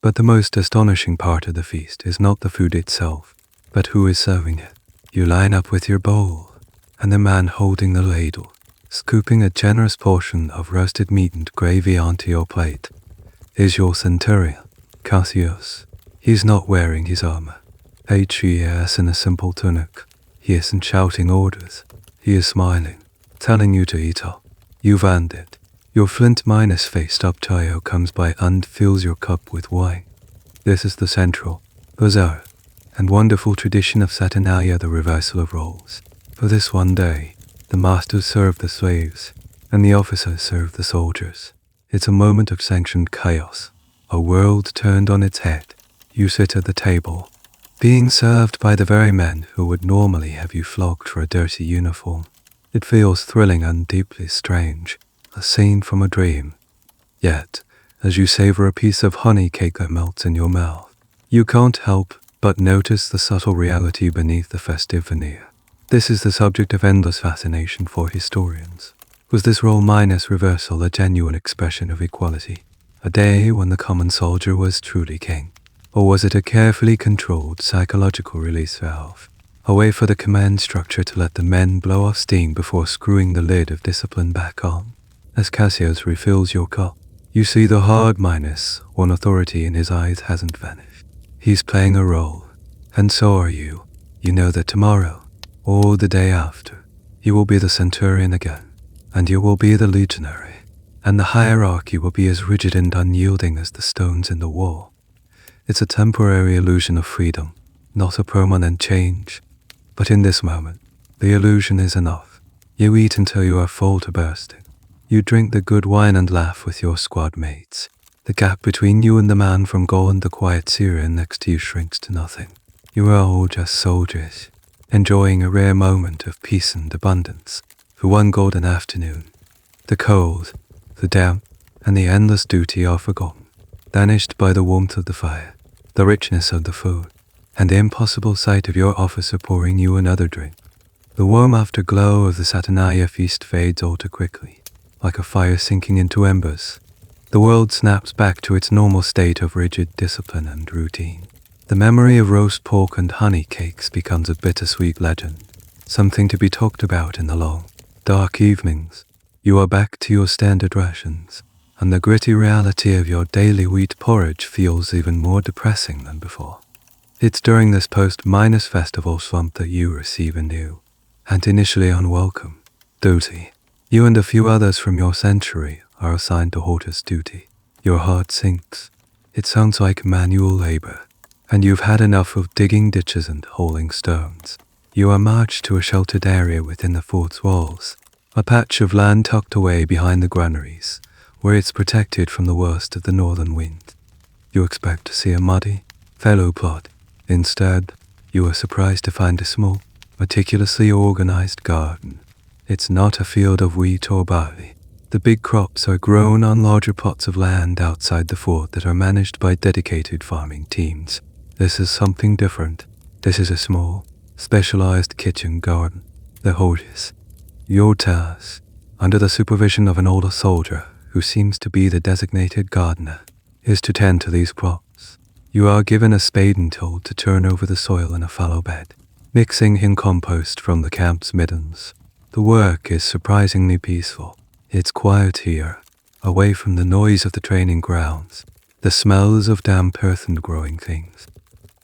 Speaker 1: But the most astonishing part of the feast is not the food itself, but who is serving it. You line up with your bowl, and the man holding the ladle, scooping a generous portion of roasted meat and gravy onto your plate, is your centurion, Cassius. He's not wearing his armor. HES in a simple tunic. He isn't shouting orders. He is smiling, telling you to eat up. You've earned it. Your flint minus faced up trio comes by and fills your cup with wine. This is the central, bizarre, and wonderful tradition of Saturnalia, the reversal of roles. For this one day, the masters serve the slaves, and the officers serve the soldiers. It's a moment of sanctioned chaos, a world turned on its head. You sit at the table, being served by the very men who would normally have you flogged for a dirty uniform. It feels thrilling and deeply strange, a scene from a dream. Yet, as you savor a piece of honey cake that melts in your mouth, you can't help but notice the subtle reality beneath the festive veneer. This is the subject of endless fascination for historians. Was this role minus reversal a genuine expression of equality? A day when the common soldier was truly king? Or was it a carefully controlled psychological release valve? A way for the command structure to let the men blow off steam before screwing the lid of discipline back on? As Cassius refills your cup, you see the hard -1 authority in his eyes hasn't vanished. He's playing a role, and so are you. You know that tomorrow, or the day after, you will be the centurion again, and you will be the legionary, and the hierarchy will be as rigid and unyielding as the stones in the wall. It's a temporary illusion of freedom, not a permanent change. But in this moment, the illusion is enough. You eat until you are full to bursting. You drink the good wine and laugh with your squad mates. The gap between you and the man from Gaul and the quiet Syrian next to you shrinks to nothing. You are all just soldiers, enjoying a rare moment of peace and abundance for one golden afternoon. The cold, the damp, and the endless duty are forgotten, banished by the warmth of the fire, the richness of the food, and the impossible sight of your officer pouring you another drink. The warm afterglow of the Saturnalia feast fades all too quickly, like a fire sinking into embers. The world snaps back to its normal state of rigid discipline and routine. The memory of roast pork and honey cakes becomes a bittersweet legend, something to be talked about in the long, dark evenings. You are back to your standard rations, and the gritty reality of your daily wheat porridge feels even more depressing than before. It's during this post-festival slump that you receive a new, and initially unwelcome, duty. You and a few others from your century are assigned to hortus duty. Your heart sinks. It sounds like manual labor, and you've had enough of digging ditches and hauling stones. You are marched to a sheltered area within the fort's walls, a patch of land tucked away behind the granaries, where it's protected from the worst of the northern wind. You expect to see a muddy, fallow plot. Instead, you are surprised to find a small, meticulously organized garden. It's not a field of wheat or barley. The big crops are grown on larger plots of land outside the fort that are managed by dedicated farming teams. This is something different. This is a small, specialized kitchen garden. The hortus. Your task, under the supervision of an older soldier who seems to be the designated gardener, is to tend to these crops. You are given a spade and told to turn over the soil in a fallow bed, mixing in compost from the camp's middens. The work is surprisingly peaceful. It's quiet here, away from the noise of the training grounds, the smells of damp earth and growing things.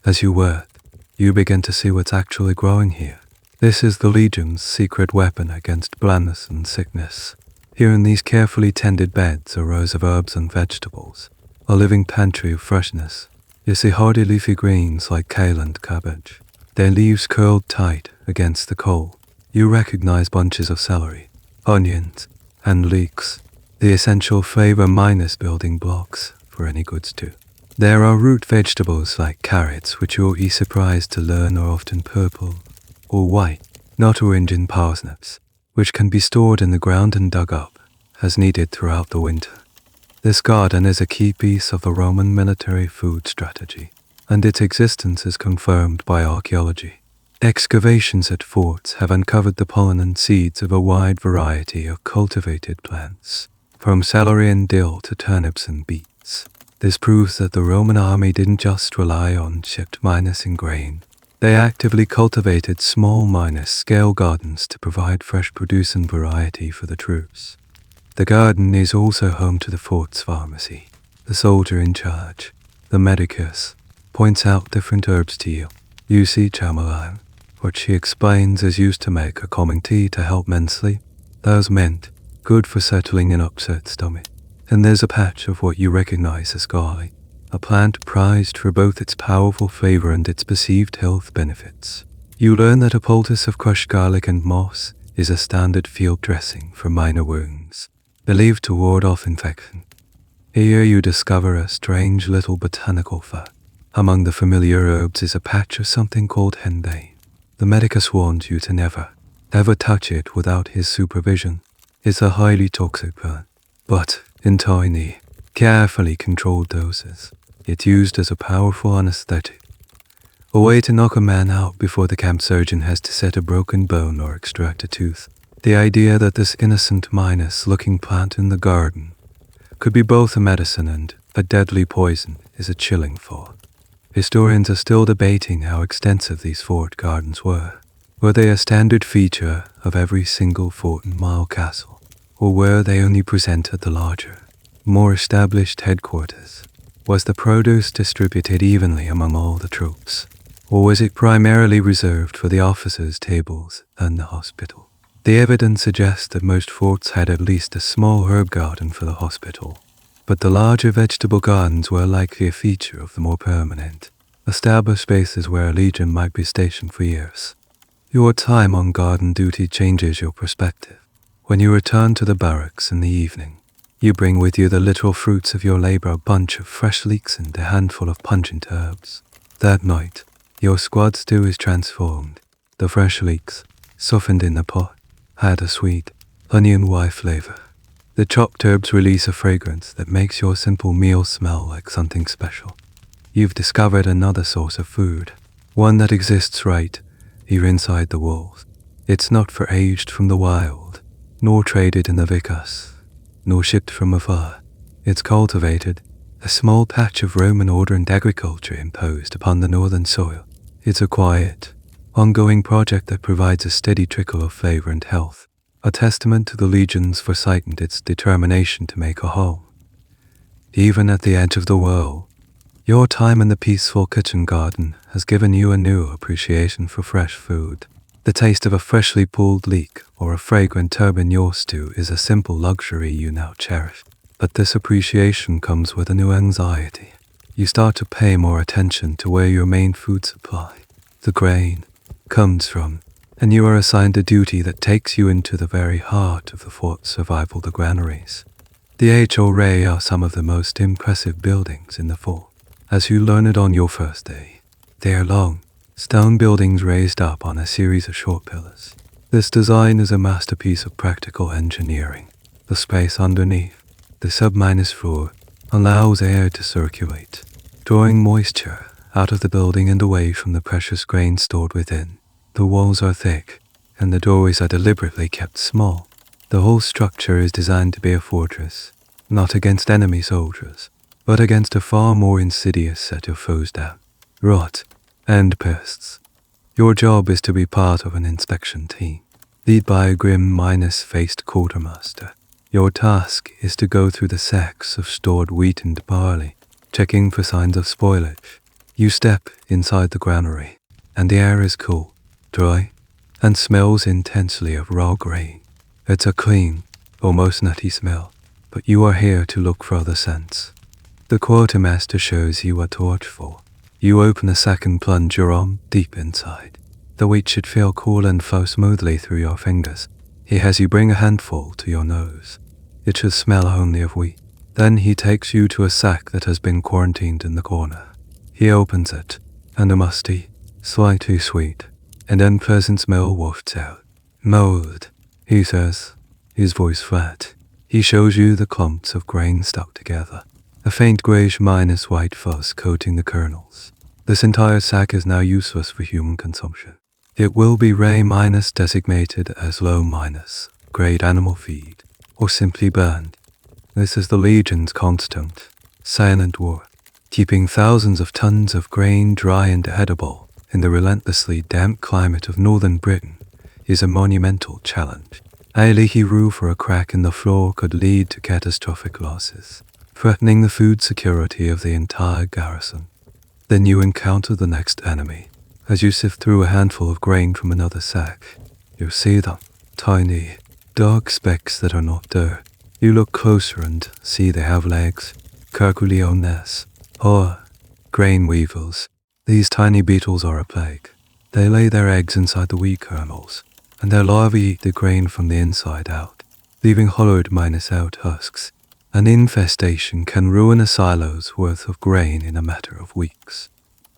Speaker 1: As you work, you begin to see what's actually growing here. This is the Legion's secret weapon against blandness and sickness. Here in these carefully tended beds are rows of herbs and vegetables, a living pantry of freshness. You see hardy leafy greens like kale and cabbage, their leaves curled tight against the coal. You recognize bunches of celery, onions, and leeks, the essential flavor minus building blocks for any good stew. There are root vegetables like carrots, which you'll be surprised to learn are often purple or white, not orange, and parsnips, which can be stored in the ground and dug up as needed throughout the winter. This garden is a key piece of the Roman military food strategy, and its existence is confirmed by archaeology. Excavations at forts have uncovered the pollen and seeds of a wide variety of cultivated plants, from celery and dill to turnips and beets. This proves that the Roman army didn't just rely on shipped minus and grain. They actively cultivated small scale gardens to provide fresh produce and variety for the troops. The garden is also home to the fort's pharmacy. The soldier in charge, the medicus, points out different herbs to you. You see chamomile, which he explains is used to make a calming tea to help men sleep. There's mint, good for settling an upset stomach. And there's a patch of what you recognize as garlic, a plant prized for both its powerful flavor and its perceived health benefits. You learn that a poultice of crushed garlic and moss is a standard field dressing for minor wounds, believed to ward off infection. Here you discover a strange little botanical fact. Among the familiar herbs is a patch of something called henbane. The medicus warns you to never, ever touch it without his supervision. It's a highly toxic plant, but in tiny, carefully controlled doses, it's used as a powerful anesthetic. A way to knock a man out before the camp surgeon has to set a broken bone or extract a tooth. The idea that this innocent looking plant in the garden could be both a medicine and a deadly poison is a chilling thought. Historians are still debating how extensive these fort gardens were. Were they a standard feature of every single fort and mile castle, or were they only present at the larger, more established headquarters? Was the produce distributed evenly among all the troops, or was it primarily reserved for the officers' tables and the hospital? The evidence suggests that most forts had at least a small herb garden for the hospital, but the larger vegetable gardens were likely a feature of the more permanent, established spaces where a legion might be stationed for years. Your time on garden duty changes your perspective. When you return to the barracks in the evening, you bring with you the literal fruits of your labor, a bunch of fresh leeks and a handful of pungent herbs. That night, your squad stew is transformed. The fresh leeks, softened in the pot, had a sweet, onion-y flavor. The chopped herbs release a fragrance that makes your simple meal smell like something special. You've discovered another source of food, one that exists right here inside the walls. It's not foraged from the wild, nor traded in the Vicus, nor shipped from afar. It's cultivated, a small patch of Roman order and agriculture imposed upon the northern soil. It's a quiet, ongoing project that provides a steady trickle of flavor and health, a testament to the legion's foresight and its determination to make a home. Even at the edge of the world, your time in the peaceful kitchen garden has given you a new appreciation for fresh food. The taste of a freshly pulled leek or a fragrant herb in your stew is a simple luxury you now cherish. But this appreciation comes with a new anxiety. You start to pay more attention to where your main food supply, the grain, comes from, and you are assigned a duty that takes you into the very heart of the fort's survival, the granaries. The HRA are some of the most impressive buildings in the fort, as you learn it on your first day. They are long, stone buildings raised up on a series of short pillars. This design is a masterpiece of practical engineering. The space underneath, the sub-minus floor, allows air to circulate, drawing moisture out of the building and away from the precious grain stored within. The walls are thick, and the doorways are deliberately kept small. The whole structure is designed to be a fortress, not against enemy soldiers, but against a far more insidious set of foes: doubt, rot, and pests. Your job is to be part of an inspection team, led by a grim, minus-faced quartermaster. Your task is to go through the sacks of stored wheat and barley, checking for signs of spoilage. You step inside the granary, and the air is cool, dry, and smells intensely of raw grain. It's a clean, almost nutty smell, but you are here to look for other scents. The quartermaster shows you what to watch for. You open a sack and plunge your arm deep inside. The wheat should feel cool and flow smoothly through your fingers. He has you bring a handful to your nose. It should smell only of wheat. Then he takes you to a sack that has been quarantined in the corner. He opens it, and a musty, slightly sweet, and unpleasant smell wafts out. Mold, he says, his voice flat. He shows you the clumps of grain stuck together, a faint grayish minus white fuzz coating the kernels. This entire sack is now useless for human consumption. It will be Ray minus designated as low minus, grade animal feed, or simply burned. This is the Legion's constant, silent war, keeping thousands of tons of grain dry and edible in the relentlessly damp climate of northern Britain is a monumental challenge. A leaky roof or a crack in the floor could lead to catastrophic losses, threatening the food security of the entire garrison. Then you encounter the next enemy. As you sift through a handful of grain from another sack, you see them, tiny, dark specks that are not dirt. You look closer and see they have legs, Carculiones, or grain weevils. These tiny beetles are a plague. They lay their eggs inside the wheat kernels, and their larvae eat the grain from the inside out, leaving hollowed minus out husks. An infestation can ruin a silo's worth of grain in a matter of weeks.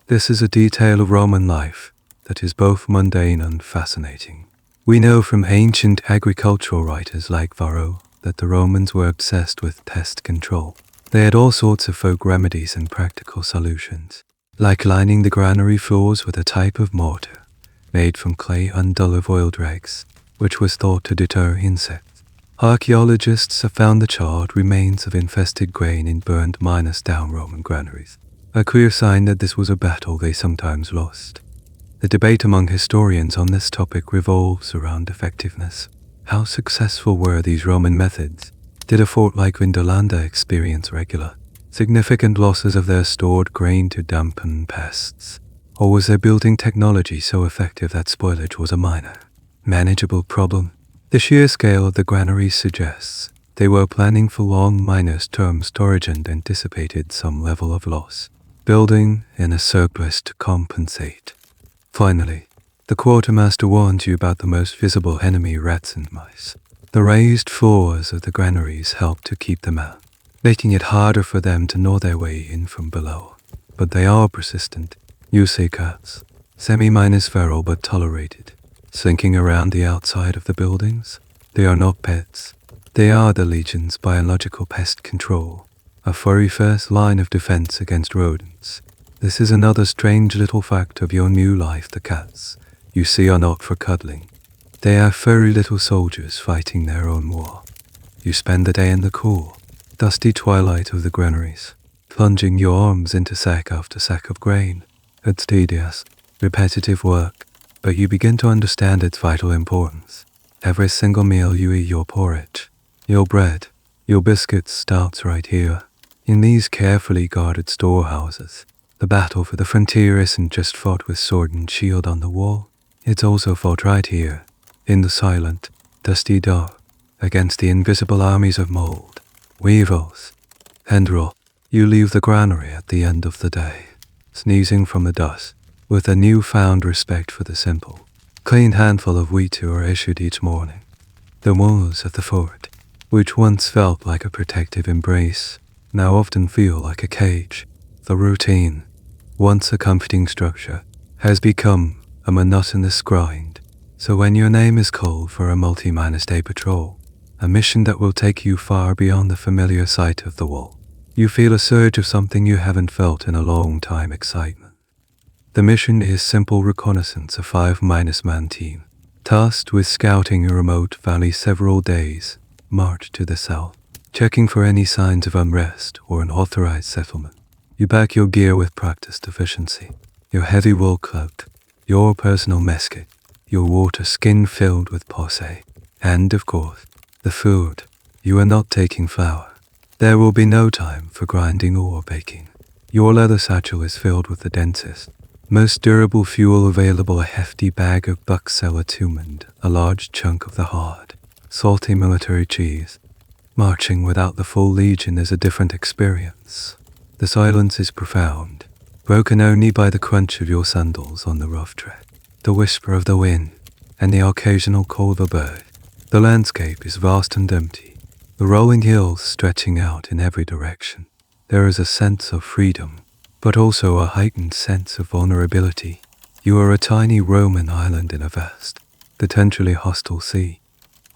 Speaker 1: This is a detail of Roman life that is both mundane and fascinating. We know from ancient agricultural writers like Varro that the Romans were obsessed with pest control. They had all sorts of folk remedies and practical solutions, like lining the granary floors with a type of mortar made from clay and olive-oil dregs, which was thought to deter insects. Archaeologists have found the charred remains of infested grain in burned minus down Roman granaries. a clear sign that this was a battle they sometimes lost. The debate among historians on this topic revolves around effectiveness. How successful were these Roman methods? Did a fort like Vindolanda experience regular, significant losses of their stored grain to dampen pests? Or was their building technology so effective that spoilage was a minor, manageable problem? The sheer scale of the granaries suggests they were planning for long minus-term storage and anticipated some level of loss, building in a surplus to compensate. Finally, the quartermaster warns you about the most visible enemy, rats and mice. The raised floors of the granaries help to keep them out, making it harder for them to gnaw their way in from below. But they are persistent. You see cats, semi-minus feral but tolerated, slinking around the outside of the buildings. They are not pets. They are the Legion's biological pest control, a furry first line of defense against rodents. This is another strange little fact of your new life. The cats you see are not for cuddling. They are furry little soldiers fighting their own war. You spend the day in the cool, dusty twilight of the granaries, plunging your arms into sack after sack of grain. It's tedious, repetitive work, but you begin to understand its vital importance. Every single meal you eat, your porridge, your bread, your biscuits starts right here, in these carefully guarded storehouses. The battle for the frontier isn't just fought with sword and shield on the wall. It's also fought right here, in the silent, dusty dark, against the invisible armies of mold, weevils, and rot. You leave the granary at the end of the day, sneezing from the dust, with a newfound respect for the simple, clean handful of wheat you are issued each morning. The walls of the fort, which once felt like a protective embrace, now often feel like a cage. The routine, once a comforting structure, has become a monotonous grind. So when your name is called for a multi-minus day patrol, a mission that will take you far beyond the familiar sight of the wall, you feel a surge of something you haven't felt in a long time: excitement. The mission is simple reconnaissance, a 5-man team, tasked with scouting a remote valley several days, march to the south, checking for any signs of unrest or an authorized settlement. You pack your gear with practiced efficiency, your heavy wool cloak, your personal mess kit, your water skin filled with Posca, and, of course, the food. You are not taking flour. There will be no time for grinding or baking. Your leather satchel is filled with the densest, most durable fuel available: a hefty bag of buckcella and a large chunk of the hard, salty military cheese. Marching without the full legion is a different experience. The silence is profound, broken only by the crunch of your sandals on the rough track, the whisper of the wind, and the occasional call of a bird. The landscape is vast and empty, the rolling hills stretching out in every direction. There is a sense of freedom, but also a heightened sense of vulnerability. You are a tiny Roman island in a vast, potentially hostile sea.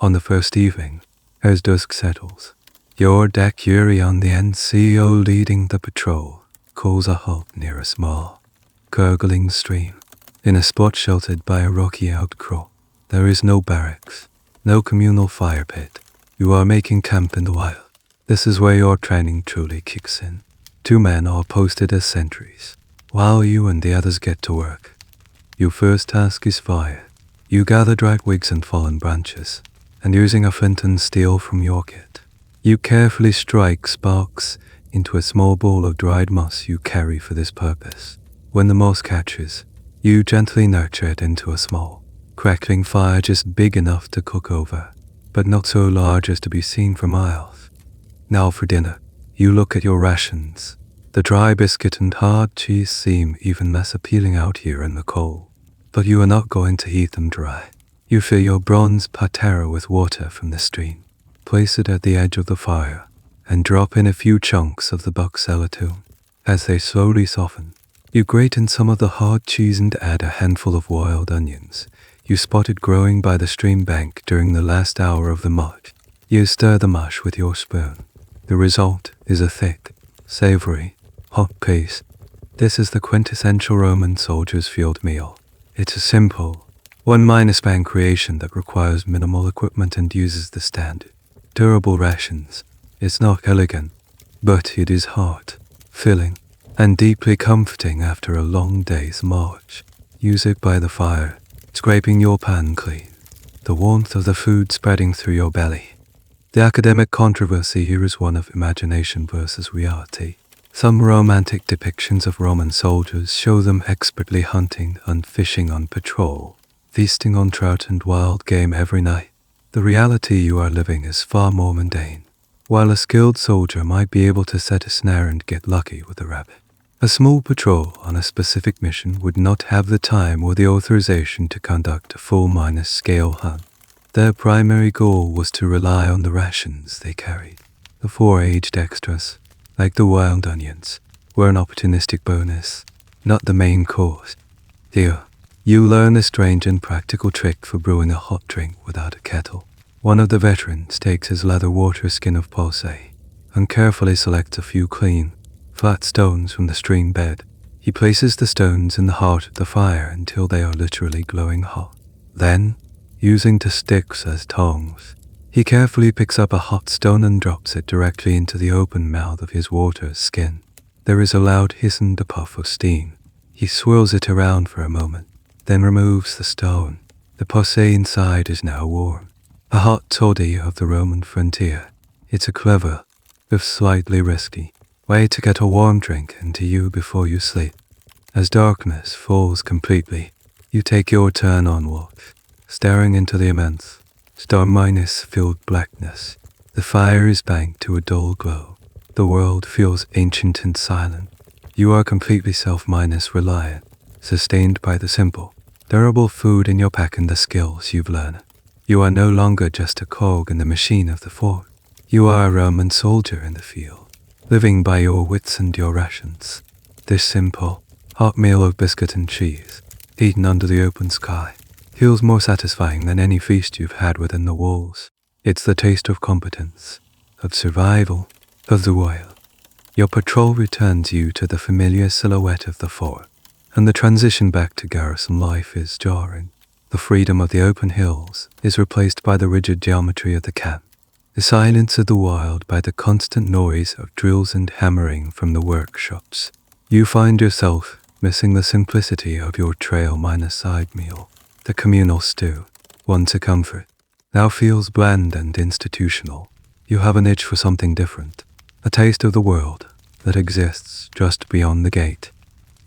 Speaker 1: On the first evening, as dusk settles, your decurion on the NCO leading the patrol calls a halt near a small, gurgling stream, in a spot sheltered by a rocky outcrop. There is no barracks, no communal fire pit. You are making camp in the wild. This is where your training truly kicks in. 2 men are posted as sentries, while you and the others get to work. Your first task is fire. You gather dry twigs and fallen branches, and using a flint and steel from your kit, you carefully strike sparks into a small ball of dried moss you carry for this purpose. When the moss catches, you gently nurture it into a small, crackling fire just big enough to cook over, but not so large as to be seen for miles. Now for dinner, you look at your rations. The dry biscuit and hard cheese seem even less appealing out here in the cold, but you are not going to eat them dry. You fill your bronze patera with water from the stream, place it at the edge of the fire, and drop in a few chunks of the buckcella. As they slowly soften, you grate in some of the hard cheese and add a handful of wild onions you spotted growing by the stream bank during the last hour of the march. You stir the mush with your spoon. The result is a thick, savory, hot paste. This is the quintessential Roman soldier's field meal. It's a simple, 1-man creation that requires minimal equipment and uses the standard, durable rations. It's not elegant, but it is heart, filling, and deeply comforting after a long day's march. You sit by the fire, scraping your pan clean, the warmth of the food spreading through your belly. The academic controversy here is one of imagination versus reality. Some romantic depictions of Roman soldiers show them expertly hunting and fishing on patrol, feasting on trout and wild game every night. The reality you are living is far more mundane. While a skilled soldier might be able to set a snare and get lucky with a rabbit, a small patrol on a specific mission would not have the time or the authorization to conduct a full minus-scale hunt. Their primary goal was to rely on the rations they carried. The foraged extras, like the wild onions, were an opportunistic bonus, not the main course. Here, you learn a strange and practical trick for brewing a hot drink without a kettle. One of the veterans takes his leather water skin of Posca and carefully selects a few clean, flat stones from the stream bed. He places the stones in the heart of the fire until they are literally glowing hot. Then, using the sticks as tongs, he carefully picks up a hot stone and drops it directly into the open mouth of his water skin. There is a loud hiss and a puff of steam. He swirls it around for a moment, then removes the stone. The Posca inside is now warm. A hot toddy of the Roman frontier. It's a clever, if slightly risky, way to get a warm drink into you before you sleep. As darkness falls completely, you take your turn on watch, staring into the immense, star-minus-filled blackness. The fire is banked to a dull glow. The world feels ancient and silent. You are completely self-minus reliant, sustained by the simple, durable food in your pack and the skills you've learned. You are no longer just a cog in the machine of the fort. You are a Roman soldier in the field, living by your wits and your rations. This simple, hot meal of biscuit and cheese, eaten under the open sky, feels more satisfying than any feast you've had within the walls. It's the taste of competence, of survival, of the wild. Your patrol returns you to the familiar silhouette of the fort, and the transition back to garrison life is jarring. The freedom of the open hills is replaced by the rigid geometry of the camp, the silence of the wild by the constant noise of drills and hammering from the workshops. You find yourself missing the simplicity of your trail minus side meal. The communal stew, once a comfort, now feels bland and institutional. You have an itch for something different, a taste of the world that exists just beyond the gate.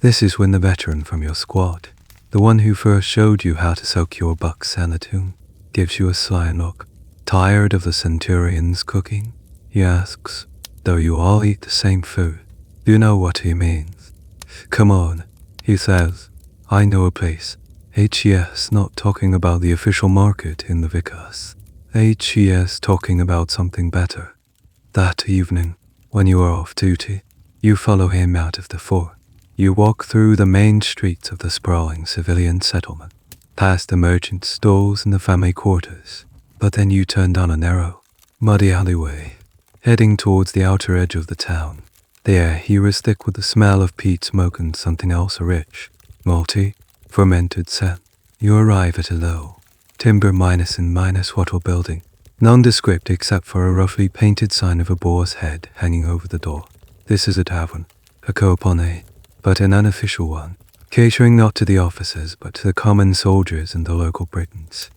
Speaker 1: This is when the veteran from your squad, the one who first showed you how to soak your buck's sanatoon, gives you a sly look. Tired of the centurion's cooking? He asks, though you all eat the same food. You know what he means. Come on, he says. I know a place. HES not talking about the official market in the Vicus. HES talking about something better. That evening, when you are off duty, you follow him out of the fort. You walk through the main streets of the sprawling civilian settlement, past the merchant stalls and the family quarters, but then you turn down a narrow, muddy alleyway, heading towards the outer edge of the town. The air here is thick with the smell of peat smoke and something else rich, malty, fermented scent. You arrive at a low, timber minus and minus wattle building, nondescript except for a roughly painted sign of a boar's head hanging over the door. This is a tavern, a copone, but an unofficial one, catering not to the officers but to the common soldiers and the local Britons.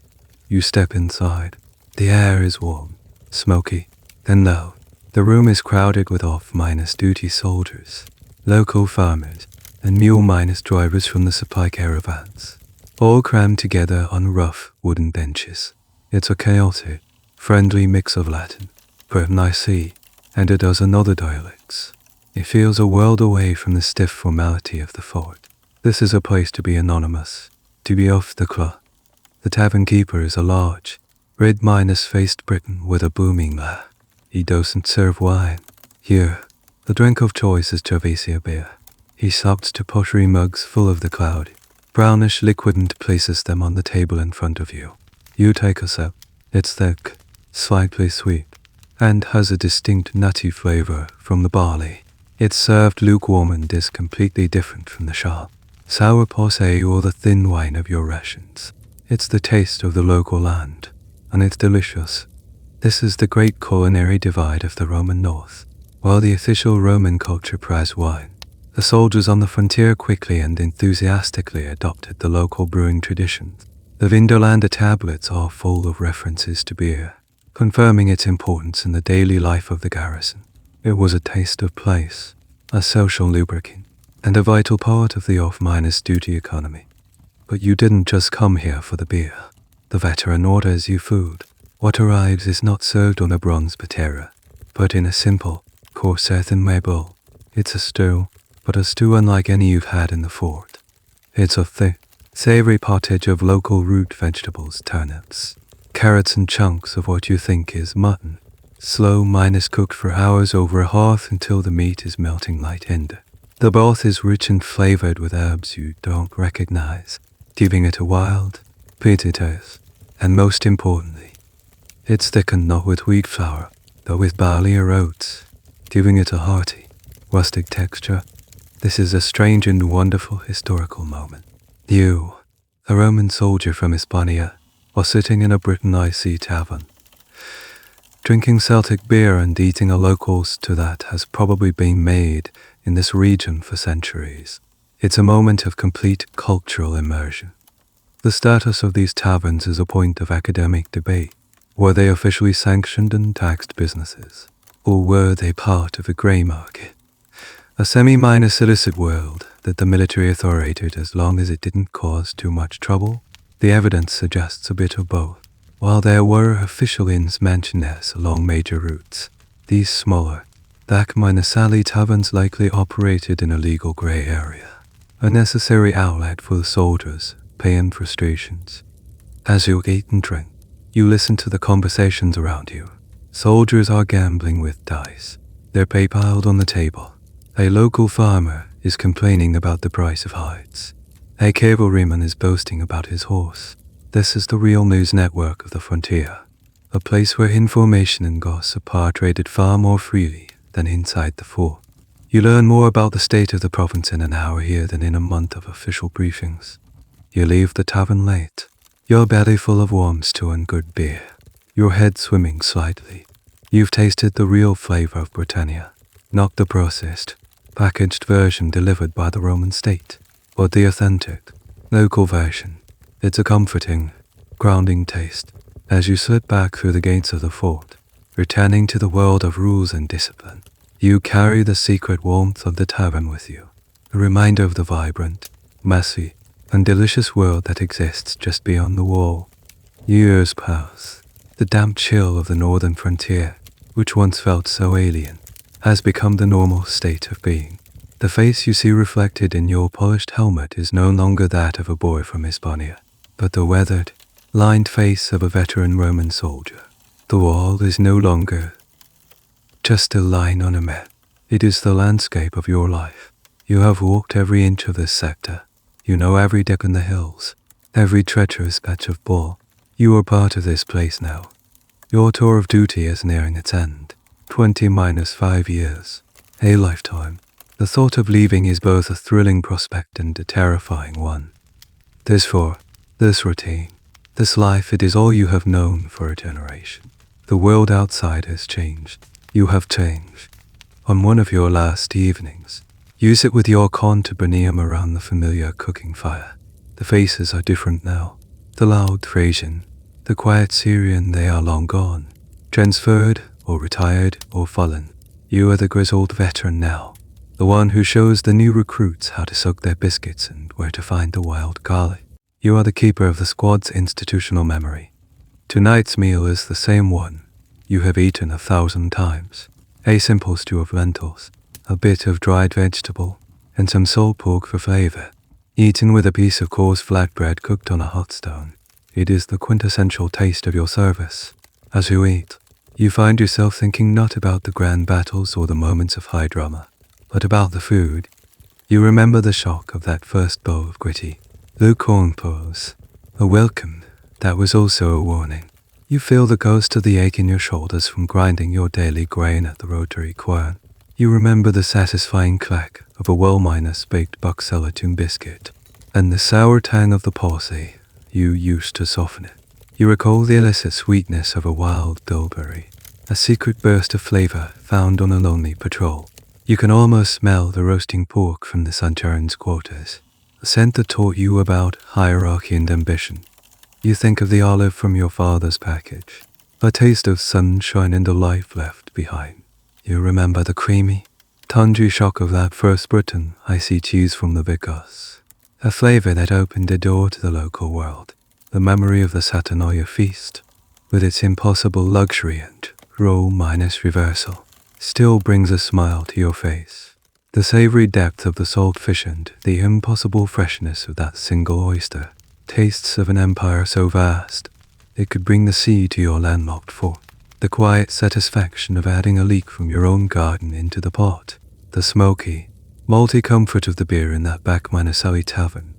Speaker 1: You step inside. The air is warm, smoky, then loud. The room is crowded with off-minus duty soldiers, local farmers, and mule-minus drivers from the supply caravans, all crammed together on rough wooden benches. It's a chaotic, friendly mix of Latin, Pertnice, and a dozen other dialects. It feels a world away from the stiff formality of the fort. This is a place to be anonymous, to be off the cloth. The tavern keeper is a large, red-minus-faced Briton with a booming laugh. He doesn't serve wine. Here, the drink of choice is Cerveza beer. He sucks to pottery mugs full of the cloudy, brownish liquid and places them on the table in front of you. You take a sip. It's thick, slightly sweet, and has a distinct nutty flavor from the barley. It's served lukewarm and is completely different from the sharp, sour Posca or the thin wine of your rations. It's the taste of the local land, and it's delicious. This is the great culinary divide of the Roman North. While the official Roman culture prized wine, The soldiers on the frontier quickly and enthusiastically adopted the local brewing traditions. The Vindolanda tablets are full of references to beer, confirming its importance in the daily life of the garrison. It was a taste of place, a social lubricant, and a vital part of the off-miners' duty economy. But you didn't just come here for the beer. The veteran orders you food. What arrives is not served on a bronze patera, but in a simple, coarse earthenware bowl. It's a stew, but a stew unlike any you've had in the fort. It's a thick, savory pottage of local root vegetables, turnips, carrots and chunks of what you think is mutton. Slow minus cooked for hours over a hearth until the meat is melting light tender. The broth is rich and flavored with herbs you don't recognize, giving it a wild, peaty taste. And most importantly, it's thickened not with wheat flour, but with barley or oats, giving it a hearty, rustic texture. This is a strange and wonderful historical moment. You, a Roman soldier from Hispania, are sitting in a Britannic tavern, drinking Celtic beer and eating a local stew that has probably been made in this region for centuries. It's a moment of complete cultural immersion. The status of these taverns is a point of academic debate. Were they officially sanctioned and taxed businesses, or were they part of a grey market? A semi-minus illicit world that the military tolerated as long as it didn't cause too much trouble? The evidence suggests a bit of both. While there were official inns mansionettes along major routes, these smaller, dark-minus alley taverns likely operated in a legal grey area, a necessary outlet for the soldiers' pain and frustrations. As you eat and drink, you listen to the conversations around you. Soldiers are gambling with dice, their pay piled on the table. A local farmer is complaining about the price of hides. A cavalryman is boasting about his horse. This is the real news network of the frontier, a place where information and gossip are traded far more freely than inside the fort. You learn more about the state of the province in an hour here than in a month of official briefings. You leave the tavern late, your belly full of warm stew and good beer, your head swimming slightly. You've tasted the real flavor of Britannia, not the processed, packaged version delivered by the Roman state, but the authentic, local version. It's a comforting, grounding taste as you slip back through the gates of the fort, returning to the world of rules and discipline. You carry the secret warmth of the tavern with you, a reminder of the vibrant, messy, and delicious world that exists just beyond the wall. Years pass. The damp chill of the northern frontier, which once felt so alien, has become the normal state of being. The face you see reflected in your polished helmet is no longer that of a boy from Hispania, but the weathered, lined face of a veteran Roman soldier. The wall is no longer just a line on a map. It is the landscape of your life. You have walked every inch of this sector. You know every dip in the hills, every treacherous patch of bog. You are part of this place now. Your tour of duty is nearing its end. 20-5 years. A lifetime. The thought of leaving is both a thrilling prospect and a terrifying one. This routine, this life, it is all you have known for a generation. The world outside has changed. You have changed. On one of your last evenings, you sit with your contemporaneum around the familiar cooking fire. The faces are different now. The loud Thracian, the quiet Syrian, they are long gone. Transferred, or retired, or fallen. You are the grizzled veteran now, the one who shows the new recruits how to soak their biscuits and where to find the wild garlic. You are the keeper of the squad's institutional memory. Tonight's meal is the same one you have eaten 1,000 times. A simple stew of lentils, a bit of dried vegetable, and some salt pork for flavor, eaten with a piece of coarse flatbread cooked on a hot stone. It is the quintessential taste of your service. As you eat, you find yourself thinking not about the grand battles or the moments of high drama, but about the food. You remember the shock of that first bowl of gritty, lukewarm pearls, a welcome that was also a warning. You feel the ghost of the ache in your shoulders from grinding your daily grain at the rotary quern. You remember the satisfying clack of a well-minus baked buck-celatine biscuit, and the sour tang of the palsy you used to soften it. You recall the illicit sweetness of a wild bilberry, a secret burst of flavor found on a lonely patrol. You can almost smell the roasting pork from the Centurion's quarters, a scent that taught you about hierarchy and ambition. You think of the olive from your father's package, a taste of sunshine and the life left behind. You remember the creamy, tangy shock of that first Britain icy cheese from the Vicus, a flavor that opened the door to the local world. The memory of the Saturnalia feast, with its impossible luxury and role minus reversal, still brings a smile to your face. The savory depth of the salt fish and the impossible freshness of that single oyster, tastes of an empire so vast it could bring the sea to your landlocked fort. The quiet satisfaction of adding a leek from your own garden into the pot. The smoky, malty comfort of the beer in that back Manasali tavern.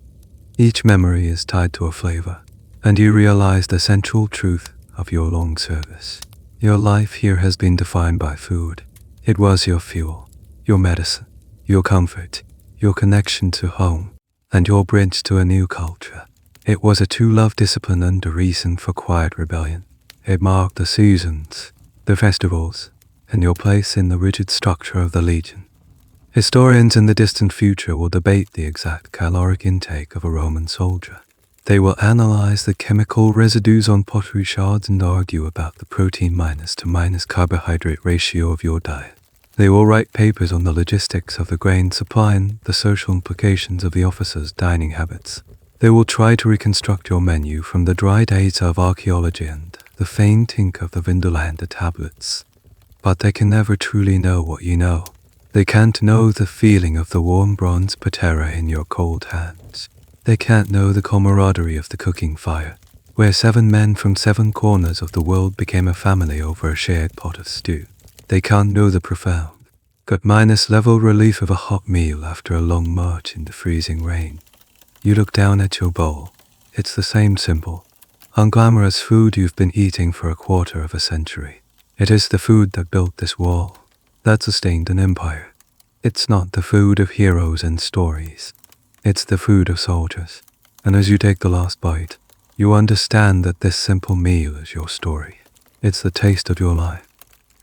Speaker 1: Each memory is tied to a flavor, and you realize the central truth of your long service. Your life here has been defined by food. It was your fuel, your medicine, your comfort, your connection to home, and your bridge to a new culture. It was a true love discipline and a reason for quiet rebellion. It marked the seasons, the festivals, and your place in the rigid structure of the legion. Historians in the distant future will debate the exact caloric intake of a Roman soldier. They will analyze the chemical residues on pottery shards and argue about the protein minus to minus carbohydrate ratio of your diet. They will write papers on the logistics of the grain supply and the social implications of the officers' dining habits. They will try to reconstruct your menu from the dry data of archaeology and the faint ink of the Vindolanda tablets. But they can never truly know what you know. They can't know the feeling of the warm bronze patera in your cold hands. They can't know the camaraderie of the cooking fire, where 7 men from 7 corners of the world became a family over a shared pot of stew. They can't know the profound, gut-minus level relief of a hot meal after a long march in the freezing rain. You look down at your bowl. It's the same simple, unglamorous food you've been eating for a quarter of a century. It is the food that built this wall, that sustained an empire. It's not the food of heroes and stories. It's the food of soldiers. And as you take the last bite, you understand that this simple meal is your story. It's the taste of your life.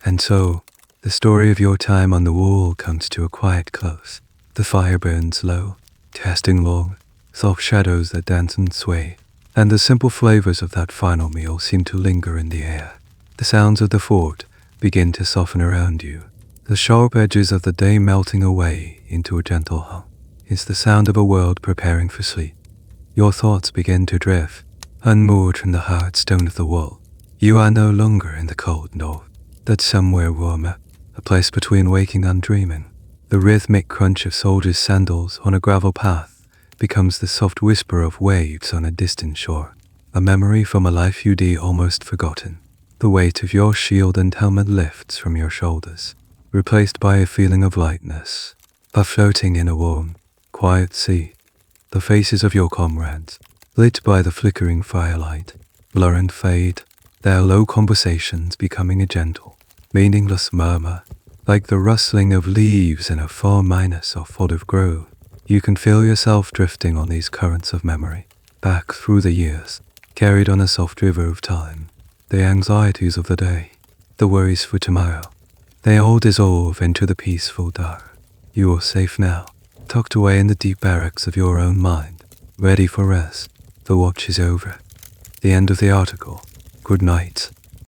Speaker 1: And so, the story of your time on the wall comes to a quiet close. The fire burns low, casting long, soft shadows that dance and sway, and the simple flavors of that final meal seem to linger in the air. The sounds of the fort begin to soften around you, the sharp edges of the day melting away into a gentle hum. It's the sound of a world preparing for sleep. Your thoughts begin to drift, unmoored from the hard stone of the wall. You are no longer in the cold north, that somewhere warmer, a place between waking and dreaming. The rhythmic crunch of soldiers' sandals on a gravel path becomes the soft whisper of waves on a distant shore, a memory from a life you'd almost forgotten. The weight of your shield and helmet lifts from your shoulders, replaced by a feeling of lightness, of floating in a warm, quiet sea. The faces of your comrades, lit by the flickering firelight, blur and fade, their low conversations becoming a gentle, meaningless murmur, like the rustling of leaves in a far minus of olive grove. You can feel yourself drifting on these currents of memory, back through the years, carried on a soft river of time. The anxieties of the day, the worries for tomorrow, they all dissolve into the peaceful dark. You are safe now, tucked away in the deep barracks of your own mind, ready for rest. The watch is over. The end of the article. Good night.